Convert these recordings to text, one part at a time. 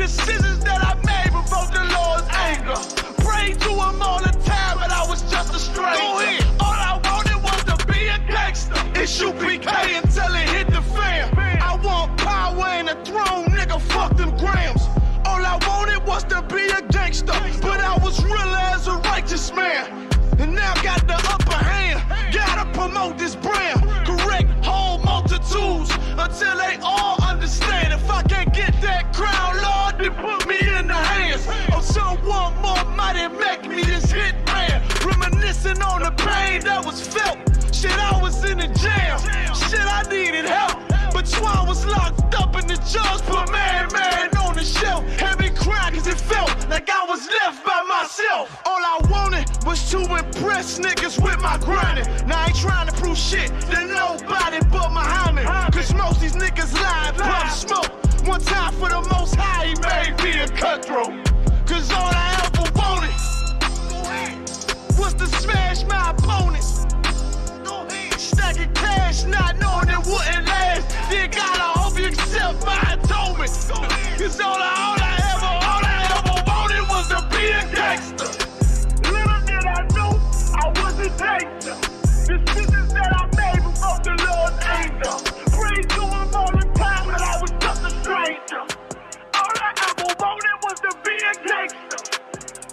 Decisions that I made provoked the Lord's anger. Prayed to him all the time, but I was just a stranger. Go ahead. All I wanted was to be a gangster. I.S.U.P.K until it hit the fan. I want power and a throne, nigga, fuck them grams. All I wanted was to be a gangster, but I was real as a righteous man. And now got the upper hand, gotta promote this brand. Correct whole multitudes until they all understand. If I can't get that crown, Lord, then put me in the hands of someone more mighty, make me this hit man. Reminiscing on the pain that was felt. Shit, I was in the jam. Shit, I needed help. But Swan was locked up and the judge put man on the shelf. Had me crying cause it felt like I was left by myself. All I wanted was to impress niggas with my grinding. Now I ain't trying to prove shit to nobody but Muhammad. Cause most these niggas lie and pump smoke. One time for the most high, he made me a cutthroat. Cause all I ever wanted was to smash my opponents. Stacking cash, not knowing it wouldn't last. Then God, I hope you accept my atonement. Cause all I ever wanted was to be a gangster. Little did I know I was a gangster. Decisions that I made provoked the Lord's anger. Prayed to him all the time, but I was just a stranger. All I ever wanted was to be a gangster.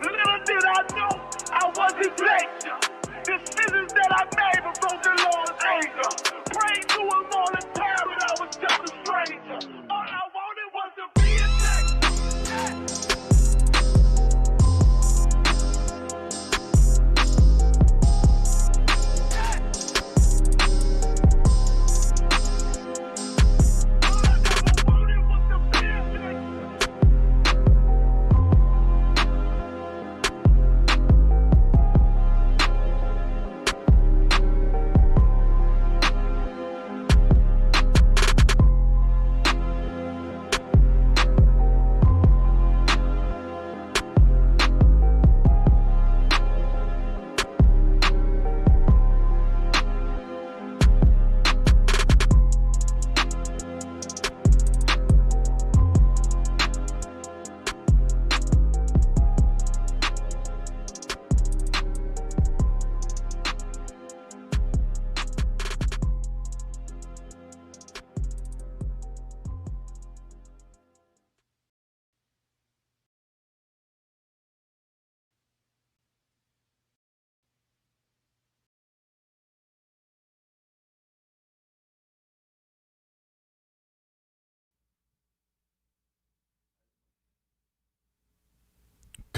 Little did I know I was a gangster. Decisions that I made provoked the Lord's anger. Prayed to him all the time, but I was just a stranger. All I wanted was to be a gangster.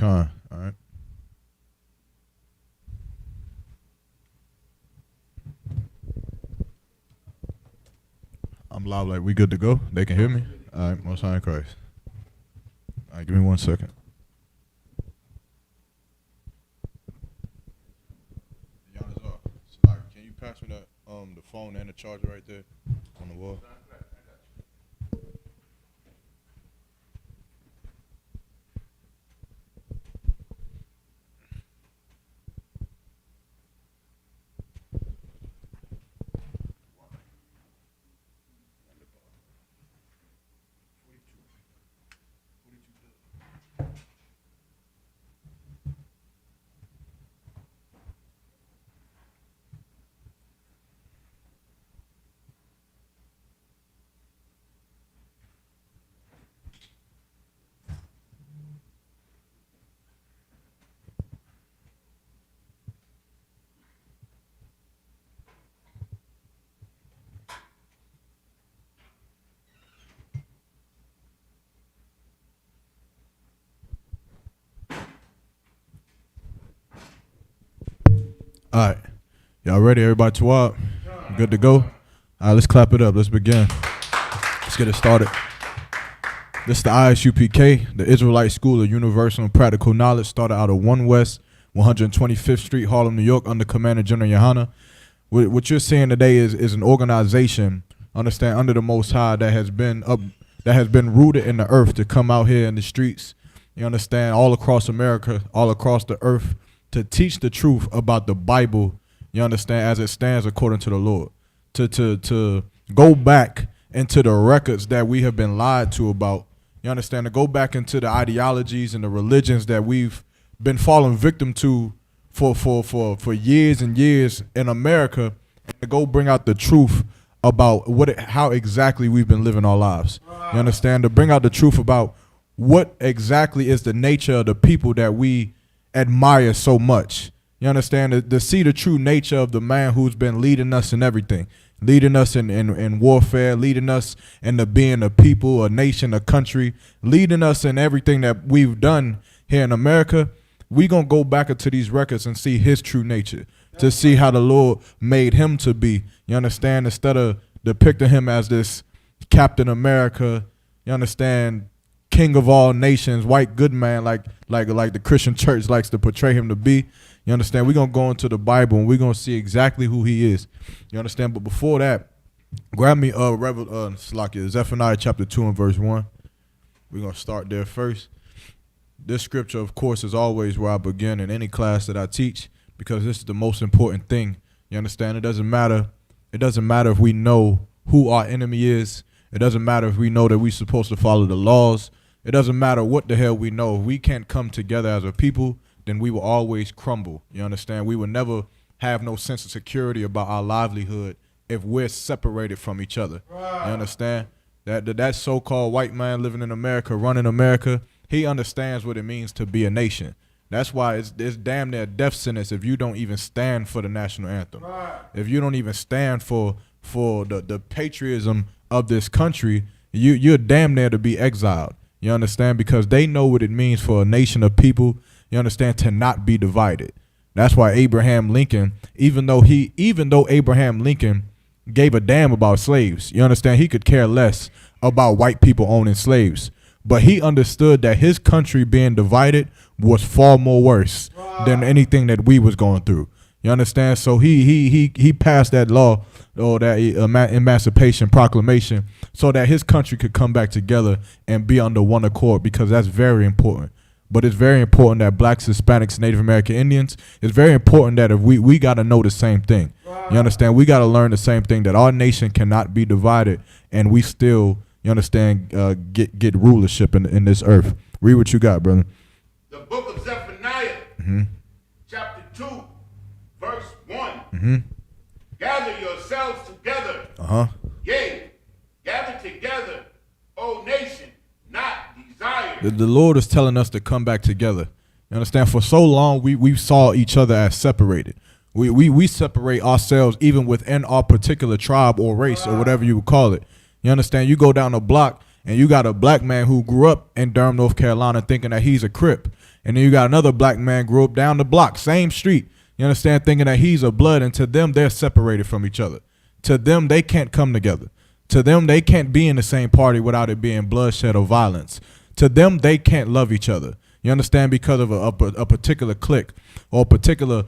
All right. I'm loud, like we good to go? They can hear me? All right, Most High in Christ. All right, give me 1 second. Can you pass me that the phone and the charger right there on the wall? All right, y'all ready? Everybody to up? Good to go? All right, let's clap it up. Let's begin. Let's get it started. This is the I.S.U.P.K, the Israelite School of Universal and Practical Knowledge, started out of 1 West 125th Street, Harlem, New York, under Commander General YAHANNA. What you're seeing today is an organization, understand, under the Most High, that has been rooted in the earth to come out here in the streets. You understand, all across America, all across the earth, to teach the truth about the Bible, you understand, as it stands according to the Lord. To go back into the records that we have been lied to about, You understand? To go back into the ideologies and the religions that we've been falling victim to for years and years in America, and to go bring out the truth about how exactly we've been living our lives. You understand? To bring out the truth about what exactly is the nature of the people that we admire so much. You understand? To see the true nature of the man who's been leading us in everything, leading us in warfare, leading us into being a people, a nation, a country, leading us in everything that we've done here in America. We gonna go back into these records and see his true nature, to see how the Lord made him to be. You understand? Instead of depicting him as this Captain America, you understand, king of all nations, white good man, like the Christian church likes to portray him to be. You understand? We're going to go into the Bible and we're going to see exactly who he is. You understand? But before that, grab me Zephaniah chapter 2 and verse 1. We're going to start there first. This scripture, of course, is always where I begin in any class that I teach, because this is the most important thing. You understand? It doesn't matter if we know who our enemy is. It doesn't matter if we know that we're supposed to follow the laws. It doesn't matter what the hell we know. If we can't come together as a people, then we will always crumble. You understand? We will never have no sense of security about our livelihood if we're separated from each other. Right. You understand? That so-called white man living in America, running America, he understands what it means to be a nation. That's why it's damn near a death sentence if you don't even stand for the national anthem. Right. If you don't even stand for the patriotism of this country, you're damn near to be exiled. You understand? Because they know what it means for a nation of people, you understand, to not be divided. That's why Abraham Lincoln, even though Abraham Lincoln gave a damn about slaves, you understand, he could care less about white people owning slaves. But he understood that his country being divided was far more worse than anything that we was going through. You understand? So he passed that law, or that Emancipation Proclamation, so that his country could come back together and be under one accord, because that's very important. But it's very important that blacks, Hispanics, Native American Indians, it's very important that if we got to know the same thing. You understand? We got to learn the same thing, that our nation cannot be divided and we still, you understand, get rulership in this earth. Read what you got, brother. The book of Zephaniah, chapter 2, verse 1. Gather yourselves together. Yea, gather together, O nation, not desired. The Lord is telling us to come back together. You understand? For so long, we saw each other as separated. We separate ourselves even within our particular tribe or race or whatever you would call it. You understand? You go down the block and you got a black man who grew up in Durham, North Carolina, thinking that he's a Crip. And then you got another black man grew up down the block, same street. You understand? Thinking that he's a blood, and to them, they're separated from each other. To them, they can't come together. To them, they can't be in the same party without it being bloodshed or violence. To them, they can't love each other. You understand? Because of a particular clique or particular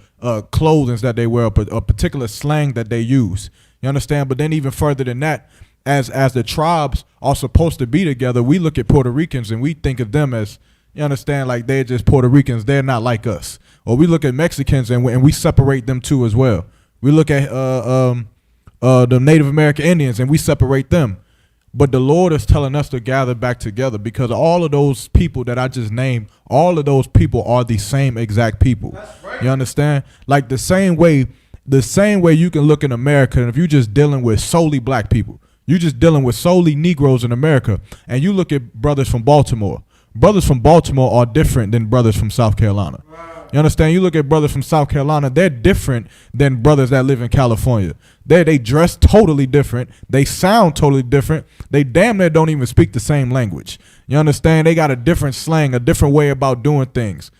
clothing that they wear, a particular slang that they use. You understand? But then even further than that, as the tribes are supposed to be together, we look at Puerto Ricans and we think of them as, you understand, like they're just Puerto Ricans. They're not like us. Or we look at Mexicans and we separate them too as well. We look at the Native American Indians and we separate them. But the Lord is telling us to gather back together, because all of those people that I just named, all of those people are the same exact people. That's right. You understand? Like the same way you can look in America, and if you're just dealing with solely black people, you're just dealing with solely Negroes in America, and you look at brothers from Baltimore. Brothers from Baltimore are different than brothers from South Carolina. Wow. You understand? You look at brothers from South Carolina, they're different than brothers that live in California. They dress totally different. They sound totally different. They damn near don't even speak the same language. You understand? They got a different slang, a different way about doing things,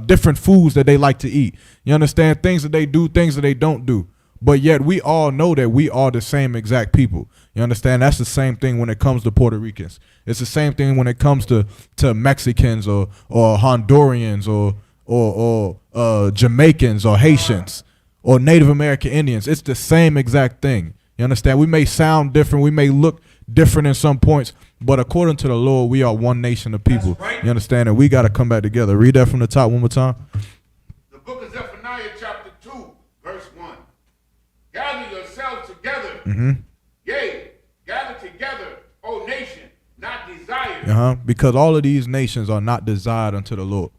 different foods that they like to eat. You understand? Things that they do, things that they don't do. But yet we all know that we are the same exact people. You understand? That's the same thing when it comes to Puerto Ricans. It's the same thing when it comes to Mexicans or Hondurans or Jamaicans or Haitians or Native American Indians. It's the same exact thing. You understand? We may sound different. We may look different in some points, but according to the Lord, we are one nation of people. Right. You understand? And we got to come back together. Read that from the top one more time. The book of Zephaniah chapter 2, verse 1. Gather yourselves together. Yea, gather together, O nation, not desired. Because all of these nations are not desired unto the Lord.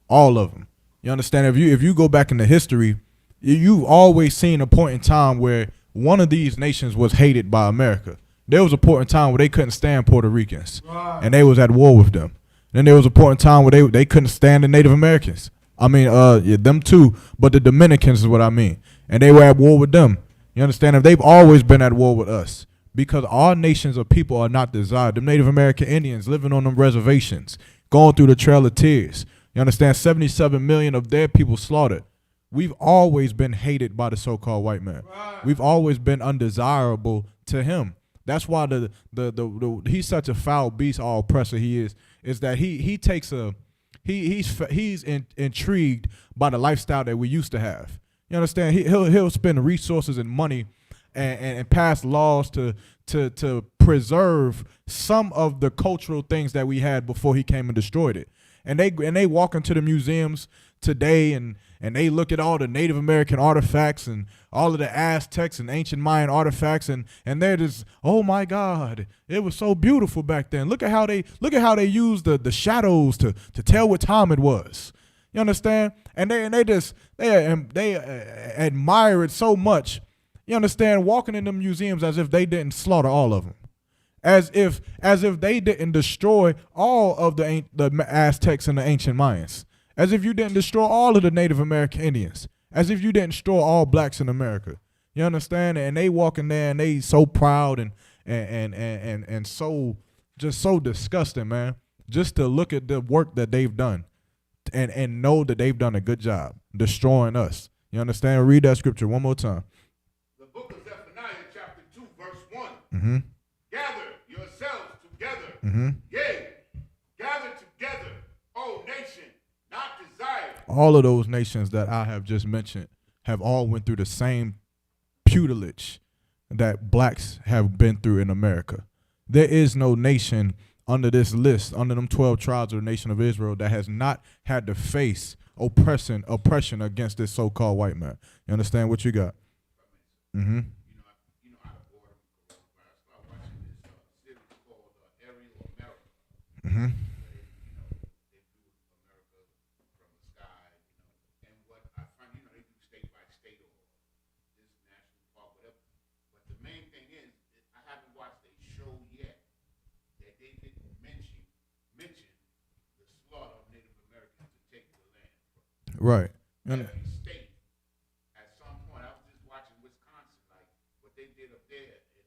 All of them. You understand? If you go back into history, you've always seen a point in time where one of these nations was hated by America. There was a point in time where they couldn't stand Puerto Ricans, and they was at war with them. Then there was a point in time where they couldn't stand the Native Americans. I mean, yeah, them too, but the Dominicans is what I mean. And they were at war with them. You understand? If they've always been at war with us, because our nations of people are not desired. The Native American Indians living on them reservations, going through the Trail of Tears. You understand? 77 million of their people slaughtered. We've always been hated by the so-called white man. We've always been undesirable to him. That's why the he's such a foul beast, all oppressor he is that he takes a he's intrigued by the lifestyle that we used to have. You understand? He'll spend resources and money and pass laws to preserve some of the cultural things that we had before he came and destroyed it. And they walk into the museums today and they look at all the Native American artifacts and all of the Aztecs and ancient Mayan artifacts and they're just, oh my God, it was so beautiful back then. Look at how they used the shadows to tell what time it was. You understand? And they admire it so much. You understand? Walking in the museums as if they didn't slaughter all of them. As if they didn't destroy all of the Aztecs and the ancient Mayans. As if you didn't destroy all of the Native American Indians. As if you didn't destroy all blacks in America. You understand? And they walk in there and they so proud and so just so disgusting, man. Just to look at the work that they've done and know that they've done a good job destroying us. You understand? Read that scripture one more time. The book of Zephaniah, chapter 2, verse 1. Mm-hmm. Gather yourselves together. Mm-hmm. Yea, gather together, O nation, not desired. All of those nations that I have just mentioned have all went through the same tutelage that blacks have been through in America. There is no nation under this list, under them 12 tribes of the nation of Israel, that has not had to face oppression against this so-called white man. You understand what you got? Mm-hmm. Mm-hmm. Right. Every state, at some point, I was just watching Wisconsin, like what they did up there, and then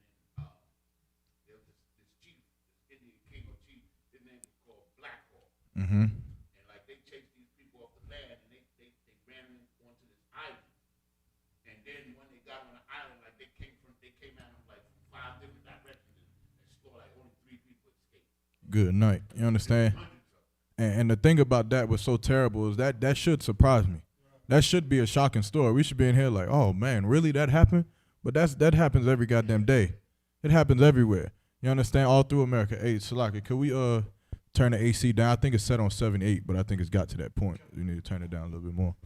there was this chief, this Indian king or chief, his name was called Black Hawk. Mm-hmm. And like they chased these people off the land, and they ran them onto this island. And then when they got on the island, like they came at them like from 5 different directions and stole like only 3 people escaped. Good night. You understand? And the thing about that was so terrible is that should surprise me. That should be a shocking story. We should be in here like, oh man, really that happened? But that happens every goddamn day. It happens everywhere. You understand? All through America. Hey, Shalaka, could we turn the AC down? I think it's set on 78, but I think it's got to that point. We need to turn it down a little bit more.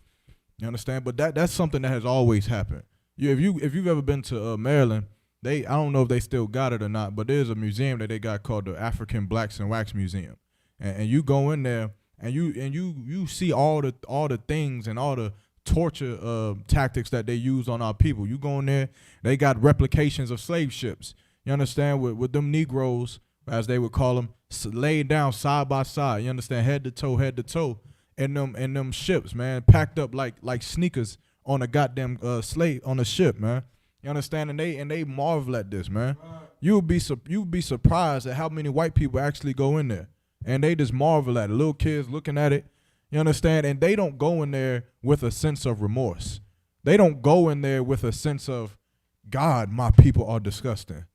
You understand? But that's something that has always happened. If you've ever been to Maryland, I don't know if they still got it or not, but there's a museum that they got called the African Blacks and Wax Museum. And you go in there and you see all the things and all the torture tactics that they use on our people. You go in there, they got replications of slave ships. You understand? With them Negroes, as they would call them, laid down side by side. You understand? Head to toe, in them ships, man, packed up like sneakers on a goddamn slate on a ship, man. You understand? And they marvel at this, man. You'd be surprised at how many white people actually go in there. And they just marvel at it. Little kids looking at it, you understand? And they don't go in there with a sense of remorse. They don't go in there with a sense of, God, my people are disgusting.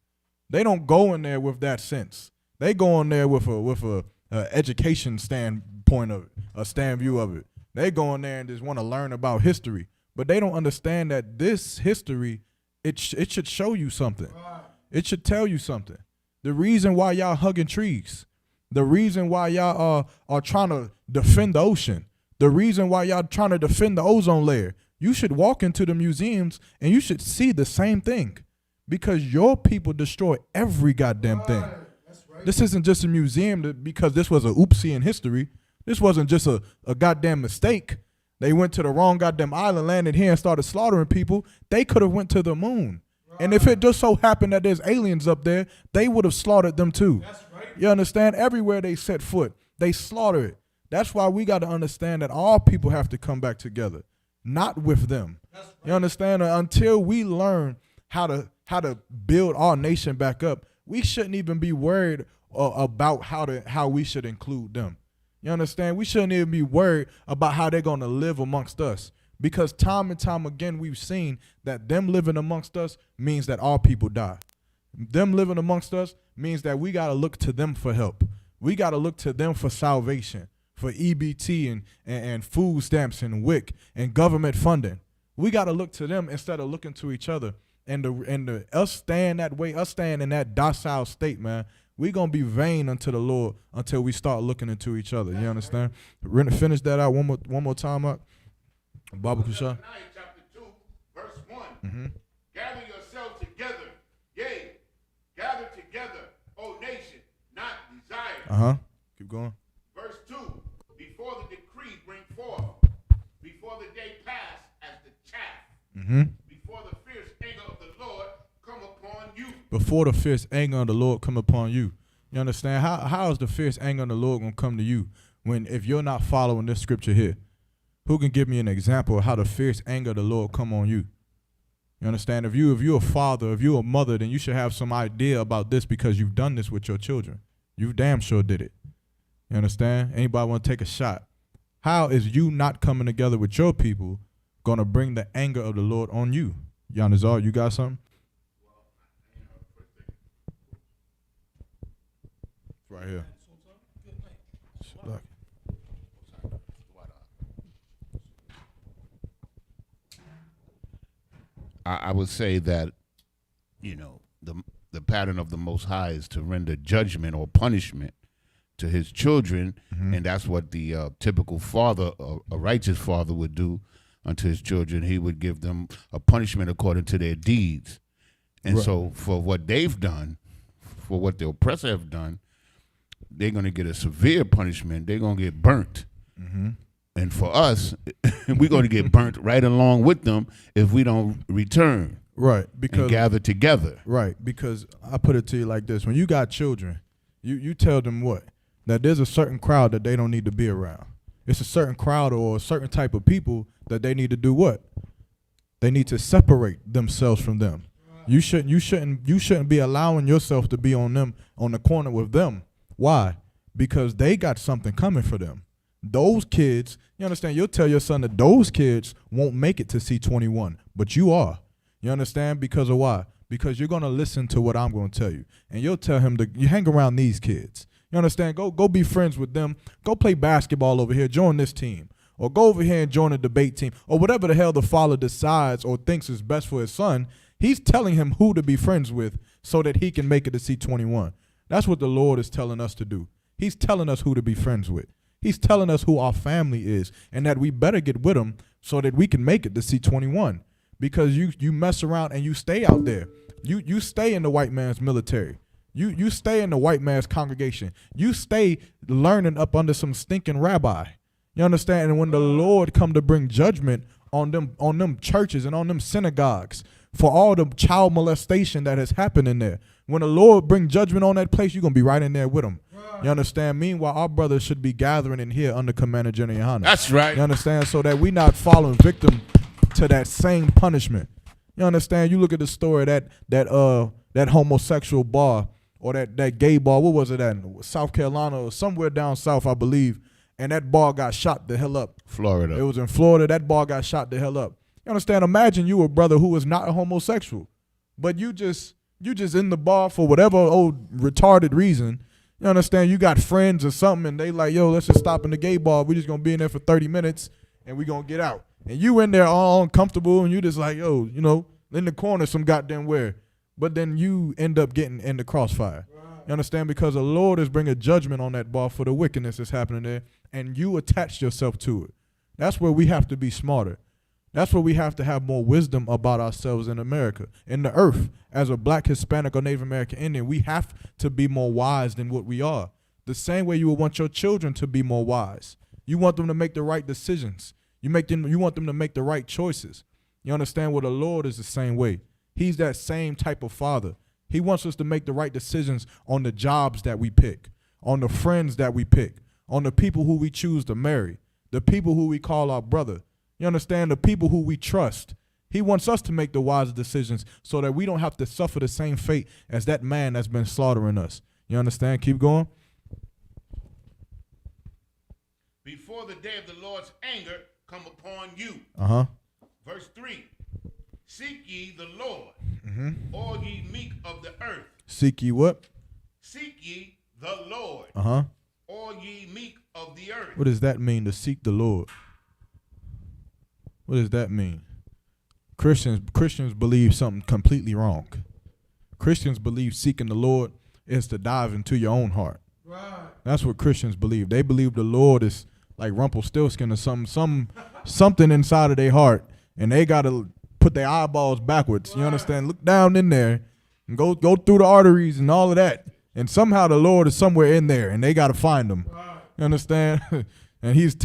They don't go in there with that sense. They go in there with a education standpoint of it, a stand view of it. They go in there and just want to learn about history. But they don't understand that this history, it should show you something. It should tell you something. The reason why y'all hugging trees, the reason why y'all are trying to defend the ocean, the reason why y'all trying to defend the ozone layer, you should walk into the museums and you should see the same thing, because your people destroy every goddamn thing. This isn't just a museum because this was a oopsie in history. This wasn't just a goddamn mistake. They went to the wrong goddamn island, landed here, and started slaughtering people. They could have went to the moon. And if it just so happened that there's aliens up there, they would have slaughtered them too. That's right. You understand? Everywhere they set foot, they slaughter it. That's why we got to understand that all people have to come back together, not with them. That's right. You understand? Until we learn how to build our nation back up, we shouldn't even be worried about how we should include them. You understand? We shouldn't even be worried about how they're going to live amongst us. Because time and time again, we've seen that them living amongst us means that our people die. Them living amongst us means that we got to look to them for help. We got to look to them for salvation, for EBT and food stamps and WIC and government funding. We got to look to them instead of looking to each other. And us staying that way, us staying in that docile state, man, we going to be vain unto the Lord until we start looking into each other. You understand? We're going to finish that out one more time up. Baba Kusha. Chapter 2, verse 1. Mm-hmm. Gather yourselves together, yea, gather together, O nation, not desire. Keep going. Verse 2. Before the decree bring forth, before the day pass as the chaff, before the fierce anger of the Lord come upon you. Before the fierce anger of the Lord come upon you. You understand? How is the fierce anger of the Lord going to come to you if you're not following this scripture here? Who can give me an example of how the fierce anger of the Lord come on you? You understand? If you're a father, if you're a mother, then you should have some idea about this because you've done this with your children. You damn sure did it. You understand? Anybody want to take a shot? How is you not coming together with your people going to bring the anger of the Lord on you? Yanazar, you got something? Right here. Look. I would say that, the pattern of the Most High is to render judgment or punishment to his children, and that's what the typical father, a righteous father, would do unto his children. He would give them a punishment according to their deeds. And so for what they've done, for what the oppressor have done, they're going to get a severe punishment. They're going to get burnt. And for us, we're going to get burnt right along with them if we don't return. Right. Because and gather together. Right. Because I put it to you like this. When you got children, you tell them what? That there's a certain crowd that they don't need to be around. It's a certain crowd or a certain type of people that they need to do what? They need to separate themselves from them. You shouldn't be allowing yourself to be on the corner with them. Why? Because they got something coming for them. Those kids, you understand, you'll tell your son that those kids won't make it to C21, but you are. You understand? Because of why? Because you're going to listen to what I'm going to tell you. And you'll tell him you hang around these kids. You understand? Go be friends with them. Go play basketball over here. Join this team. Or go over here and join a debate team. Or whatever the hell the father decides or thinks is best for his son. He's telling him who to be friends with so that he can make it to C21. That's what the Lord is telling us to do. He's telling us who to be friends with. He's telling us who our family is and that we better get with them so that we can make it to C21. Because you mess around and you stay out there. You stay in the white man's military. You stay in the white man's congregation. You stay learning up under some stinking rabbi. You understand? And when the Lord come to bring judgment on them churches and on them synagogues for all the child molestation that has happened in there, when the Lord bring judgment on that place, you're going to be right in there with them. You understand? Meanwhile, our brothers should be gathering in here under Commander General YAHANNA. That's right. You understand? So that we not falling victim to that same punishment. You understand? You look at the story that homosexual bar or that gay bar. What was it at? South Carolina or somewhere down south, I believe. And that bar got shot the hell up. Florida. It was in Florida. That bar got shot the hell up. You understand? Imagine you a brother who is not a homosexual, but you just in the bar for whatever old retarded reason. You understand? You got friends or something, and they like, yo, let's just stop in the gay bar. We're just going to be in there for 30 minutes, and we're going to get out. And you in there all uncomfortable, and you just like, yo, in the corner some goddamn where. But then you end up getting in the crossfire. You understand? Because the Lord is bringing judgment on that bar for the wickedness that's happening there, and you attached yourself to it. That's where we have to be smarter. That's where we have to have more wisdom about ourselves in America. In the earth, as a black, Hispanic, or Native American Indian, we have to be more wise than what we are. The same way you would want your children to be more wise. You want them to make the right decisions. You want them to make the right choices. You understand? Well, the Lord is the same way. He's that same type of father. He wants us to make the right decisions on the jobs that we pick, on the friends that we pick, on the people who we choose to marry, the people who we call our brother. You understand? The people who we trust. He wants us to make the wise decisions so that we don't have to suffer the same fate as that man that's been slaughtering us. You understand? Keep going. Before the day of the Lord's anger come upon you. Verse 3. Seek ye the Lord, all ye meek of the earth. Seek ye what? Seek ye the Lord, all ye meek of the earth. What does that mean, to seek the Lord? What does that mean? Christians believe something completely wrong. Christians believe seeking the Lord is to dive into your own heart. Right. That's what Christians believe. They believe the Lord is like Rumpelstiltskin or something inside of their heart, and they gotta put their eyeballs backwards. Right. You understand? Look down in there and go through the arteries and all of that, and somehow the Lord is somewhere in there, and they gotta find him. Right. You understand? And he's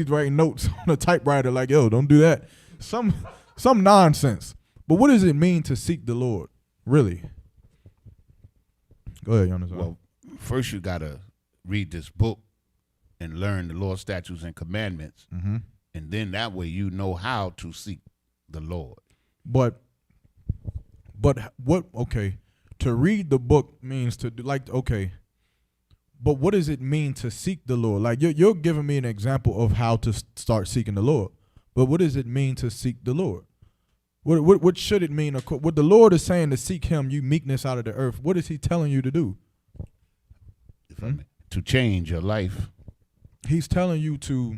writing notes on a typewriter like, yo, don't do that. Some nonsense. But what does it mean to seek the Lord, really? Go ahead, Jonas. Well, first you got to read this book and learn the Lord's statutes and commandments. And then that way you know how to seek the Lord. But what, okay, to read the book means to do, like, okay, but what does it mean to seek the Lord? Like, you're giving me an example of how to start seeking the Lord. But what does it mean to seek the Lord? What should it mean? What the Lord is saying to seek him, you meekness out of the earth. What is he telling you to do? To change your life. He's telling you to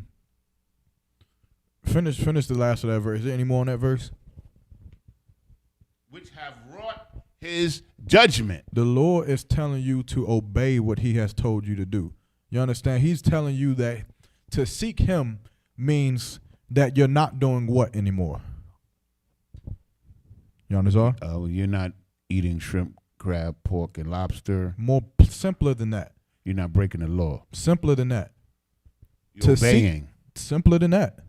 finish the last of that verse. Is there any more on that verse? Which have wrought his judgment. The Lord is telling you to obey what he has told you to do. You understand? He's telling you that to seek him means that you're not doing what anymore? You understand? You're not eating shrimp, crab, pork, and lobster. More simpler than that. You're not breaking the law. Simpler than that. You're obeying. Simpler than that.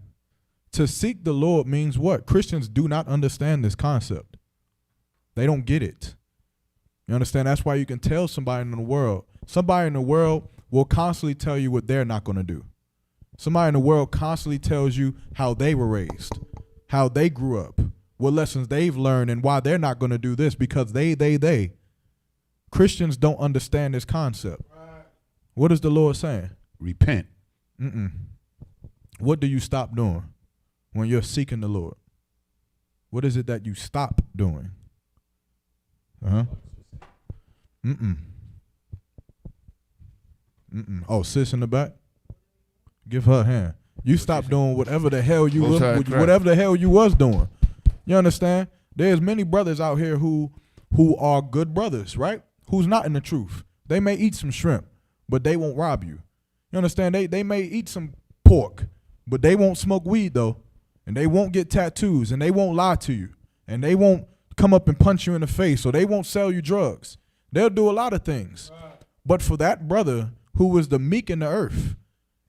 To seek the Lord means what? Christians do not understand this concept. They don't get it. You understand? That's why you can tell somebody in the world will constantly tell you what they're not going to do. Somebody in the world constantly tells you how they were raised, how they grew up, what lessons they've learned, and why they're not going to do this because they. Christians don't understand this concept. Right. What is the Lord saying? Repent. What do you stop doing when you're seeking the Lord? What is it that you stop doing? Oh, sis in the back? Give her a hand. You stop doing whatever the hell you was doing. You understand? There's many brothers out here who are good brothers, right? Who's not in the truth. They may eat some shrimp, but they won't rob you. You understand? They may eat some pork, but they won't smoke weed though. And they won't get tattoos, and they won't lie to you. And they won't come up and punch you in the face, or they won't sell you drugs. They'll do a lot of things. But for that brother who is the meek in the earth,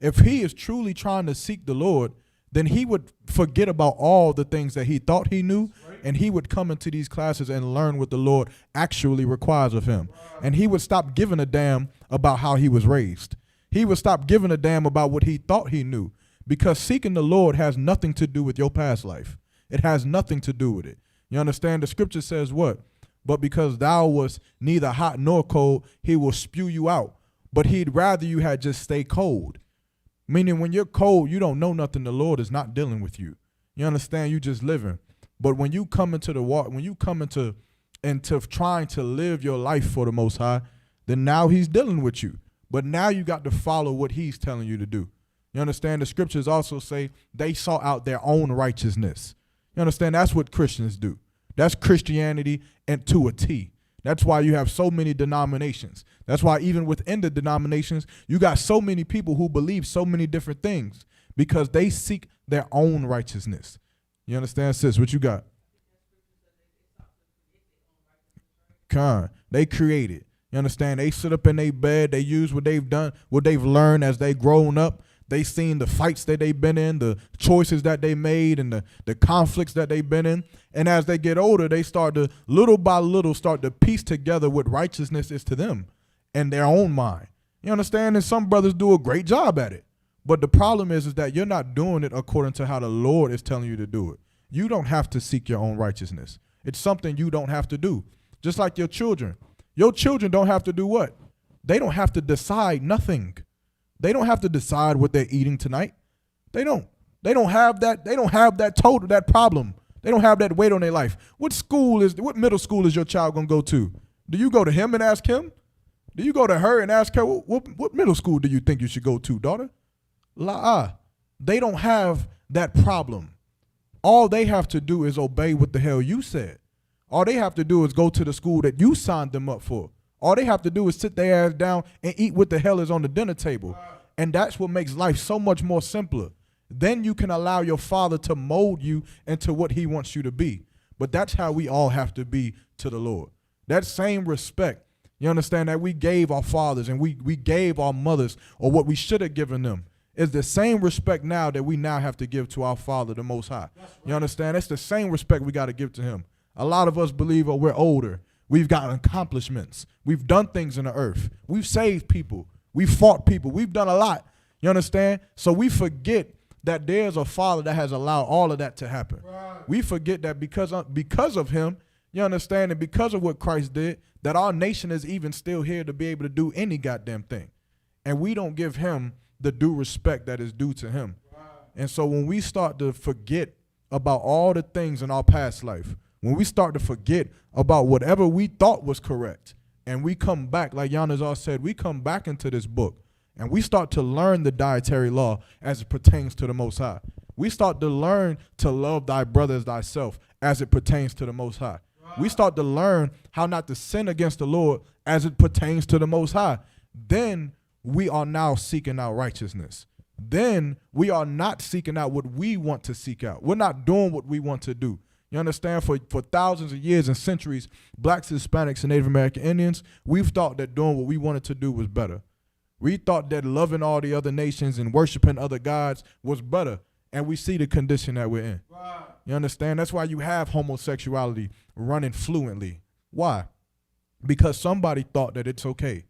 if he is truly trying to seek the Lord, then he would forget about all the things that he thought he knew, and he would come into these classes and learn what the Lord actually requires of him. And he would stop giving a damn about how he was raised. He would stop giving a damn about what he thought he knew, because seeking the Lord has nothing to do with your past life. It has nothing to do with it. You understand? The scripture says what? But because thou was neither hot nor cold, he will spew you out. But he'd rather you had just stay cold. Meaning when you're cold, you don't know nothing. The Lord is not dealing with you. You understand? You just living. But when you come into the water, when you come into trying to live your life for the Most High, then now he's dealing with you. But now you got to follow what he's telling you to do. You understand? The scriptures also say they sought out their own righteousness. You understand? That's what Christians do. That's Christianity and to a T. That's why you have so many denominations. That's why even within the denominations, you got so many people who believe so many different things, because they seek their own righteousness. You understand, sis? What you got? They created. You understand? They sit up in their bed. They use what they've done, what they've learned as they grown up. They seen the fights that they've been in, the choices that they made, and the conflicts that they've been in. And as they get older, they start to, little by little, start to piece together what righteousness is to them in their own mind. You understand? And some brothers do a great job at it. But the problem is that you're not doing it according to how the Lord is telling you to do it. You don't have to seek your own righteousness. It's something you don't have to do. Just like your children. Your children don't have to do what? They don't have to decide nothing. They don't have to decide what they're eating tonight. They don't. They don't have that. They don't have that problem. They don't have that weight on their life. What middle school is your child gonna go to? Do you go to him and ask him? Do you go to her and ask her, what middle school do you think you should go to, daughter? They don't have that problem. All they have to do is obey what the hell you said. All they have to do is go to the school that you signed them up for. All they have to do is sit their ass down and eat what the hell is on the dinner table. And that's what makes life so much more simpler. Then you can allow your Father to mold you into what he wants you to be. But that's how we all have to be to the Lord. That same respect, you understand, that we gave our fathers and we gave our mothers, or what we should have given them, is the same respect now that we now have to give to our Father, the Most High. You understand? It's the same respect we got to give to him. A lot of us believe, oh, we're older. We've gotten accomplishments. We've done things in the earth. We've saved people. We've fought people. We've done a lot. You understand? So we forget that there's a Father that has allowed all of that to happen. Right. We forget that because of him, you understand, and because of what Christ did, that our nation is even still here to be able to do any goddamn thing. And we don't give him the due respect that is due to him. Right. And so when we start to forget about all the things in our past life, when we start to forget about whatever we thought was correct, and we come back, like Yanazar said, we come back into this book, and we start to learn the dietary law as it pertains to the Most High. We start to learn to love thy brother as thyself as it pertains to the Most High. We start to learn how not to sin against the Lord as it pertains to the Most High. Then we are now seeking out righteousness. Then we are not seeking out what we want to seek out. We're not doing what we want to do. You understand? For thousands of years and centuries, blacks, Hispanics, and Native American Indians, we've thought that doing what we wanted to do was better. We thought that loving all the other nations and worshiping other gods was better. And we see the condition that we're in. Right. You understand? That's why you have homosexuality running fluently. Why? Because somebody thought that it's okay.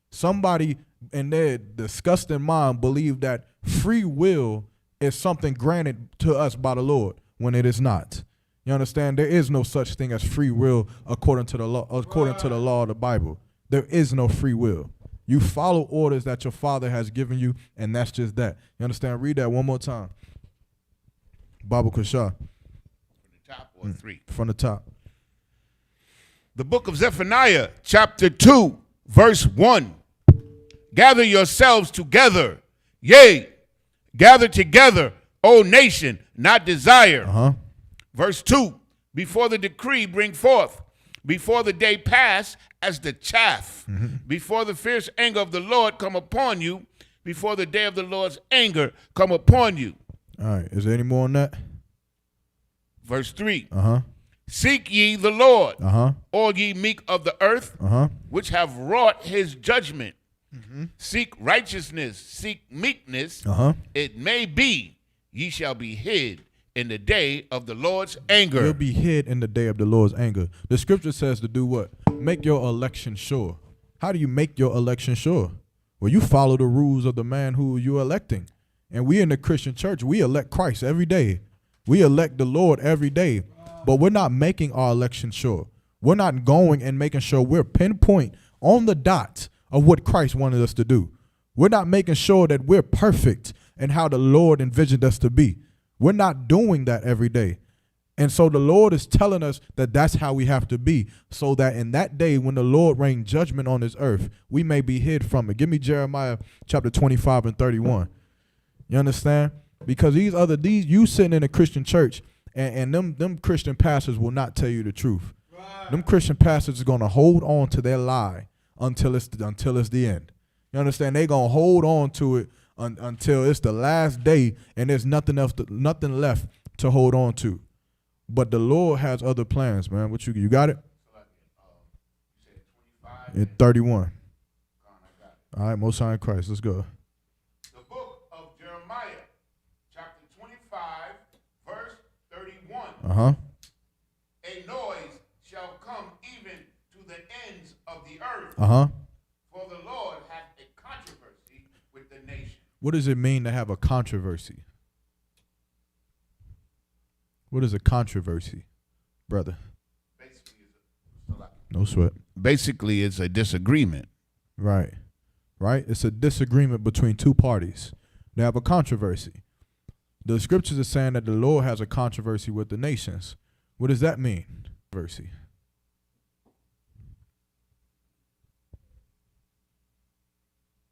Somebody in their disgusting mind believed that free will is something granted to us by the Lord when it is not. You understand? There is no such thing as free will according to the law, according to the law of the Bible. There is no free will. You follow orders that your Father has given you, and that's just that. You understand? Read that one more time. Bible Kashah. From the top or 3? From the top. The book of Zephaniah, chapter 2, verse 1. Gather yourselves together. Yea, gather together, O nation, not desire. Verse 2, before the decree bring forth, before the day pass as the chaff, before the fierce anger of the Lord come upon you, before the day of the Lord's anger come upon you. All right, is there any more on that? Verse 3, seek ye the Lord, all ye meek of the earth, which have wrought his judgment. Seek righteousness, seek meekness. It may be ye shall be hid in the day of the Lord's anger. You'll be hid in the day of the Lord's anger. The scripture says to do what? Make your election sure. How do you make your election sure? Well, you follow the rules of the man who you're electing. And we in the Christian church, we elect Christ every day. We elect the Lord every day. But we're not making our election sure. We're not going and making sure we're pinpoint on the dot of what Christ wanted us to do. We're not making sure that we're perfect in how the Lord envisioned us to be. We're not doing that every day. And so the Lord is telling us that that's how we have to be, so that in that day when the Lord rain judgment on this earth, we may be hid from it. Give me Jeremiah chapter 25 and 31. You understand? Because these you sitting in a Christian church, and them Christian pastors will not tell you the truth. Right. Them Christian pastors are going to hold on to their lie until it's the end. You understand? They're going to hold on to it until it's the last day and there's nothing left to hold on to. But the Lord has other plans, man. What you got it? In 31. All right, Most High in Christ. Let's go. The book of Jeremiah, chapter 25, verse 31. Uh-huh. A noise shall come even to the ends of the earth. Uh-huh. For the Lord hath a controversy with the nation. What does it mean to have a controversy? What is a controversy, brother? No sweat. Basically, it's a disagreement. Right. Right? It's a disagreement between two parties. They have a controversy. The scriptures are saying that the Lord has a controversy with the nations. What does that mean? Controversy.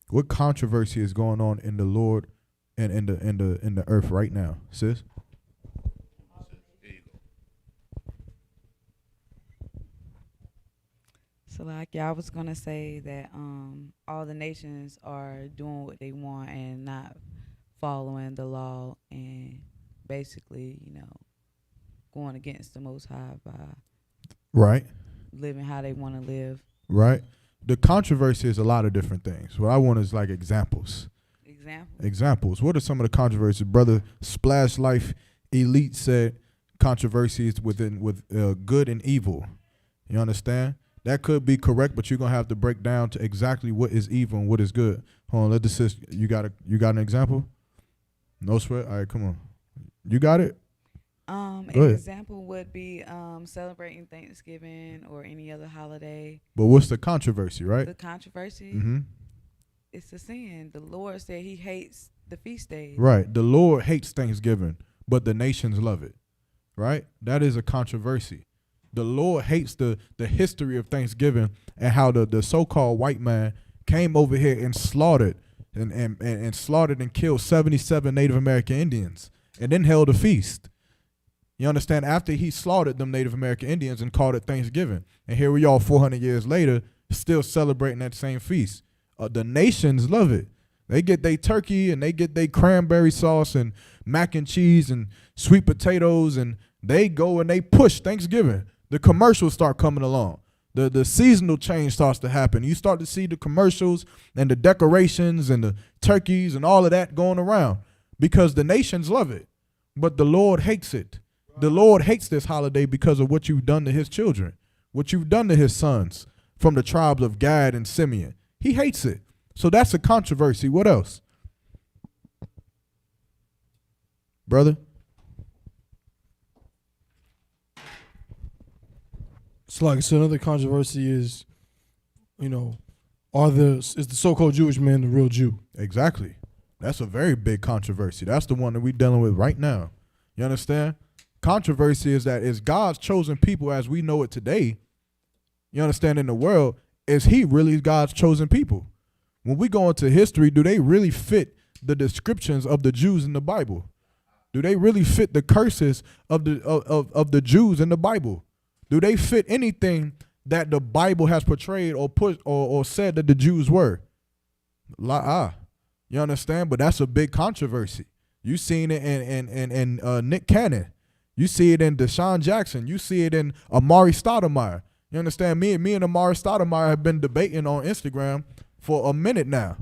What controversy is going on in the Lord and in the earth right now, sis? So like I was gonna say that all the nations are doing what they want and not following the law and basically, going against the Most High by Right. living how they want to live. Right. The controversy is a lot of different things. What I want is like examples. Examples. What are some of the controversies? Brother Splash Life Elite said controversies with good and evil. You understand? That could be correct, but you're gonna have to break down to exactly what is evil and what is good. Hold on, let the sis. You got an example? No sweat. All right, come on. You got it. An Go ahead. example would be celebrating Thanksgiving or any other holiday. But what's the controversy, right? The controversy, Mm-hmm. it's a sin. The Lord said He hates the feast days. Right. The Lord hates Thanksgiving, but the nations love it. Right. That is a controversy. The Lord hates the history of Thanksgiving and how the so-called white man came over here and slaughtered and slaughtered and killed 77 Native American Indians and then held a feast. You understand? After he slaughtered them Native American Indians and called it Thanksgiving. And here we are 400 years later still celebrating that same feast. The nations love it. They get their turkey and they get their cranberry sauce and mac and cheese and sweet potatoes, and they go and they push Thanksgiving. The commercials start coming along. The seasonal change starts to happen. You start to see the commercials and the decorations and the turkeys and all of that going around because the nations love it. But the Lord hates it. The Lord hates this holiday because of what you've done to his children, what you've done to his sons from the tribes of Gad and Simeon. He hates it. So that's a controversy. What else? Brother? So like so another controversy is, is the so-called Jewish man the real Jew? Exactly. That's a very big controversy. That's the one that we're dealing with right now. You understand? Controversy is that is God's chosen people as we know it today, you understand, in the world, is he really God's chosen people? When we go into history, do they really fit the descriptions of the Jews in the Bible? Do they really fit the curses of the Jews in the Bible? Do they fit anything that the Bible has portrayed or put or said that the Jews were? You understand? But that's a big controversy. You seen it in Nick Cannon. You see it in Deshaun Jackson. You see it in Amari Stoudemire. You understand? Me and Amari Stoudemire have been debating on Instagram for a minute now.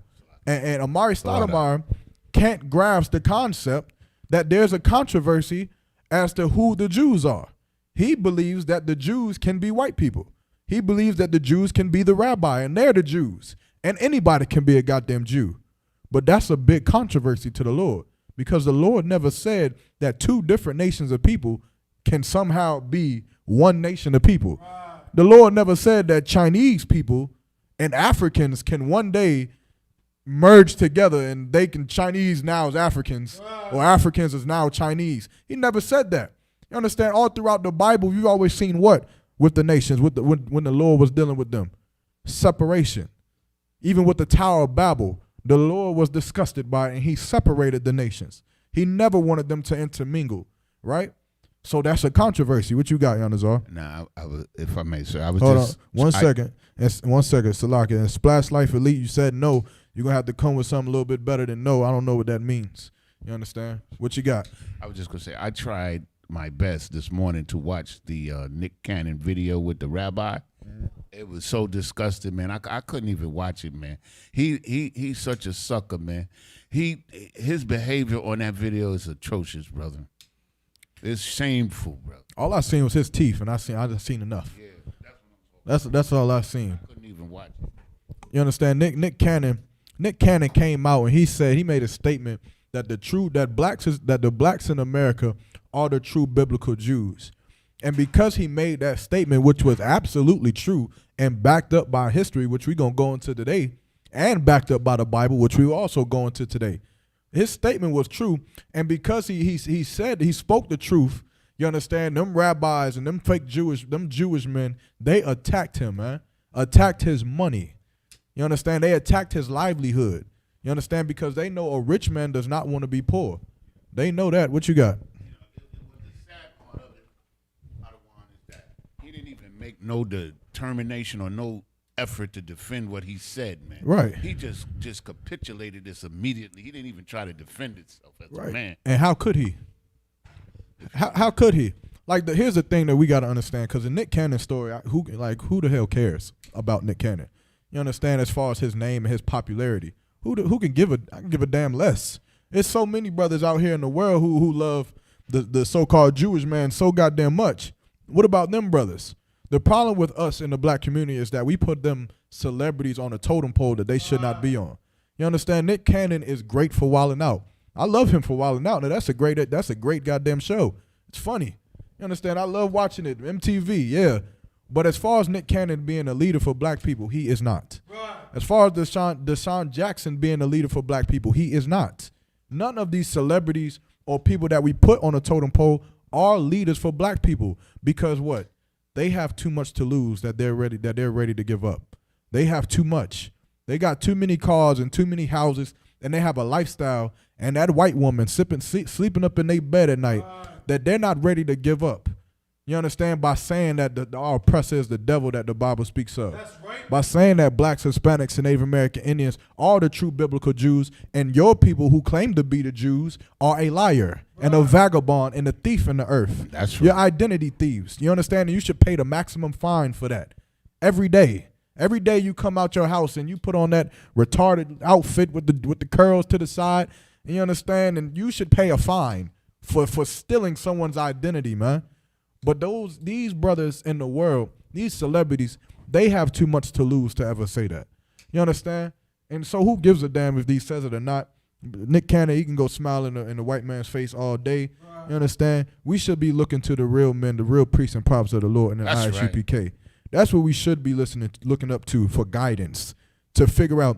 And Amari Stoudemire can't grasp the concept that there's a controversy as to who the Jews are. He believes that the Jews can be white people. He believes that the Jews can be the rabbi, and they're the Jews. And anybody can be a goddamn Jew. But that's a big controversy to the Lord, because the Lord never said that two different nations of people can somehow be one nation of people. The Lord never said that Chinese people and Africans can one day merge together and they can Chinese now is Africans or Africans is now Chinese. He never said that. You understand? All throughout the Bible, you've always seen what with the nations, when the Lord was dealing with them? Separation. Even with the Tower of Babel, the Lord was disgusted by it and he separated the nations. He never wanted them to intermingle, right? So that's a controversy. What you got, Yanazar? Now, I was, if I may, sir, I was Hold just on. One second, Salaki. And Splash Life Elite, you said no. You're going to have to come with something a little bit better than no. I don't know what that means. You understand? What you got? I was just going to say, I tried my best this morning to watch the Nick Cannon video with the rabbi. It was so disgusting, man. I couldn't even watch it, man. He's such a sucker, man. His behavior on that video is atrocious, brother. It's shameful, brother. All I seen was his teeth, and I just seen enough. Yeah, that's what I'm talking That's all I seen. about. I couldn't even watch it. You understand? Nick Cannon came out and he made a statement that the blacks in America are the true biblical Jews. And because he made that statement, which was absolutely true and backed up by history, which we're going to go into today, and backed up by the Bible, which we also go into today. His statement was true. And because he spoke the truth, you understand, them rabbis and them Jewish men, they attacked him, man. Attacked his money. You understand? They attacked his livelihood. You understand? Because they know a rich man does not want to be poor. They know that. What you got? The sad part of it, Adawan, is that he didn't even make no determination or no effort to defend what he said, man. Right. He just capitulated this immediately. He didn't even try to defend himself as a man. And how could he? How could he? Like, here's the thing that we got to understand, because the Nick Cannon story, who the hell cares about Nick Cannon? You understand, as far as his name and his popularity, who can give a damn less? There's so many brothers out here in the world who love the so-called Jewish man so goddamn much. What about them brothers? The problem with us in the black community is that we put them celebrities on a totem pole that they should not be on. You understand? Nick Cannon is great for Wildin' Out. I love him for Wildin' Out. Now that's a great goddamn show. It's funny. You understand? I love watching it. MTV, yeah. But as far as Nick Cannon being a leader for black people, he is not. Right. As far as Deshaun Jackson being a leader for black people, he is not. None of these celebrities or people that we put on a totem pole are leaders for black people, because what? They have too much to lose that they're ready to give up. They have too much. They got too many cars and too many houses, and they have a lifestyle, and that white woman sleeping up in their bed at night that they're not ready to give up. You understand? By saying that our oppressor is the devil that the Bible speaks of. That's right. By saying that blacks, Hispanics, and Native American Indians are the true biblical Jews, and your people who claim to be the Jews are a liar and a vagabond and a thief in the earth. That's right. You're identity thieves. You understand? And you should pay the maximum fine for that every day. Every day you come out your house and you put on that retarded outfit with the curls to the side, and you understand? And you should pay a fine for stealing someone's identity, man. But these brothers in the world, these celebrities, they have too much to lose to ever say that. You understand? And so who gives a damn if he says it or not? Nick Cannon, he can go smile in the white man's face all day. You understand? We should be looking to the real men, the real priests and prophets of the Lord, and the I.S.U.P.K. Right. That's what we should be looking up to for guidance, to figure out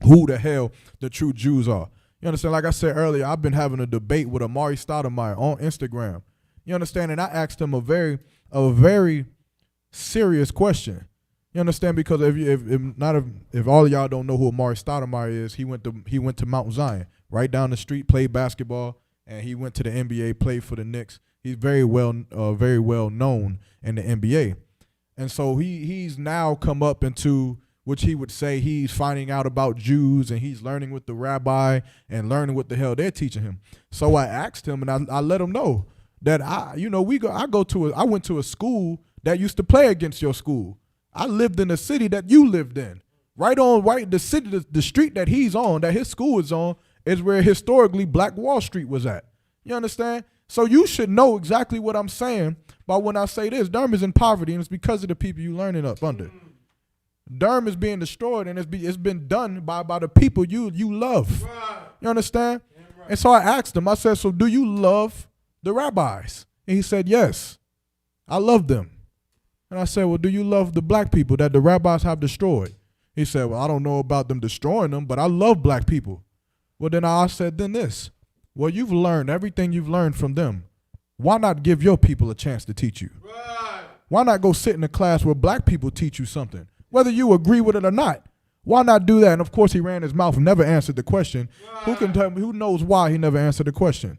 who the hell the true Jews are. You understand? Like I said earlier, I've been having a debate with Amari Stoudemire on Instagram. You understand? And I asked him a very serious question. You understand? Because if all of y'all don't know who Amari Stoudemire is, he went to Mount Zion, right down the street, played basketball, and he went to the NBA, played for the Knicks. He's very well known in the NBA, and so he's now come up into, which he would say, he's finding out about Jews, and he's learning with the rabbi and learning what the hell they're teaching him. So I asked him, and I let him know that I went to a school that used to play against your school. I lived in the city that you lived in. The street that he's on, that his school is on, is where historically Black Wall Street was at. You understand? So you should know exactly what I'm saying by when I say this. Durham is in poverty, and it's because of the people you learning up under. Durham is being destroyed, and it's been done by the people you love. Right. You understand? Right. And so I asked him, I said, so do you love the rabbis? And he said, yes, I love them. And I said, well, do you love the black people that the rabbis have destroyed? He said, well, I don't know about them destroying them, but I love black people. Well, then I said, then this. Well, you've learned everything you've learned from them. Why not give your people a chance to teach you? Right. Why not go sit in a class where black people teach you something, whether you agree with it or not? Why not do that? And of course, he ran his mouth and never answered the question. Right. Who can tell me? Who knows why he never answered the question?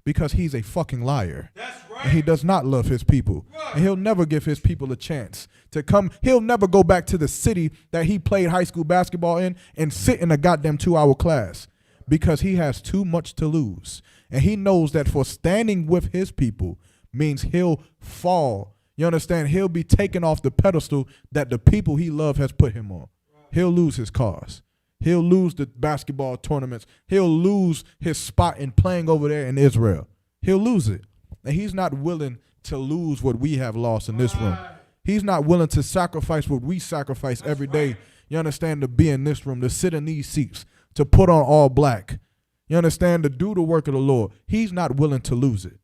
Because he's a fucking liar. That's right. And he does not love his people. Right. And he'll never give his people a chance to come. He'll never go back to the city that he played high school basketball in and sit in a goddamn 2-hour class, because he has too much to lose. And he knows that for standing with his people, means he'll fall. You understand? He'll be taken off the pedestal that the people he loves has put him on. He'll lose his cause. He'll lose the basketball tournaments. He'll lose his spot in playing over there in Israel. He'll lose it. And he's not willing to lose what we have lost in this room. He's not willing to sacrifice what we sacrifice every day. You understand? To be in this room, to sit in these seats, to put on all black. You understand? To do the work of the Lord. He's not willing to lose it.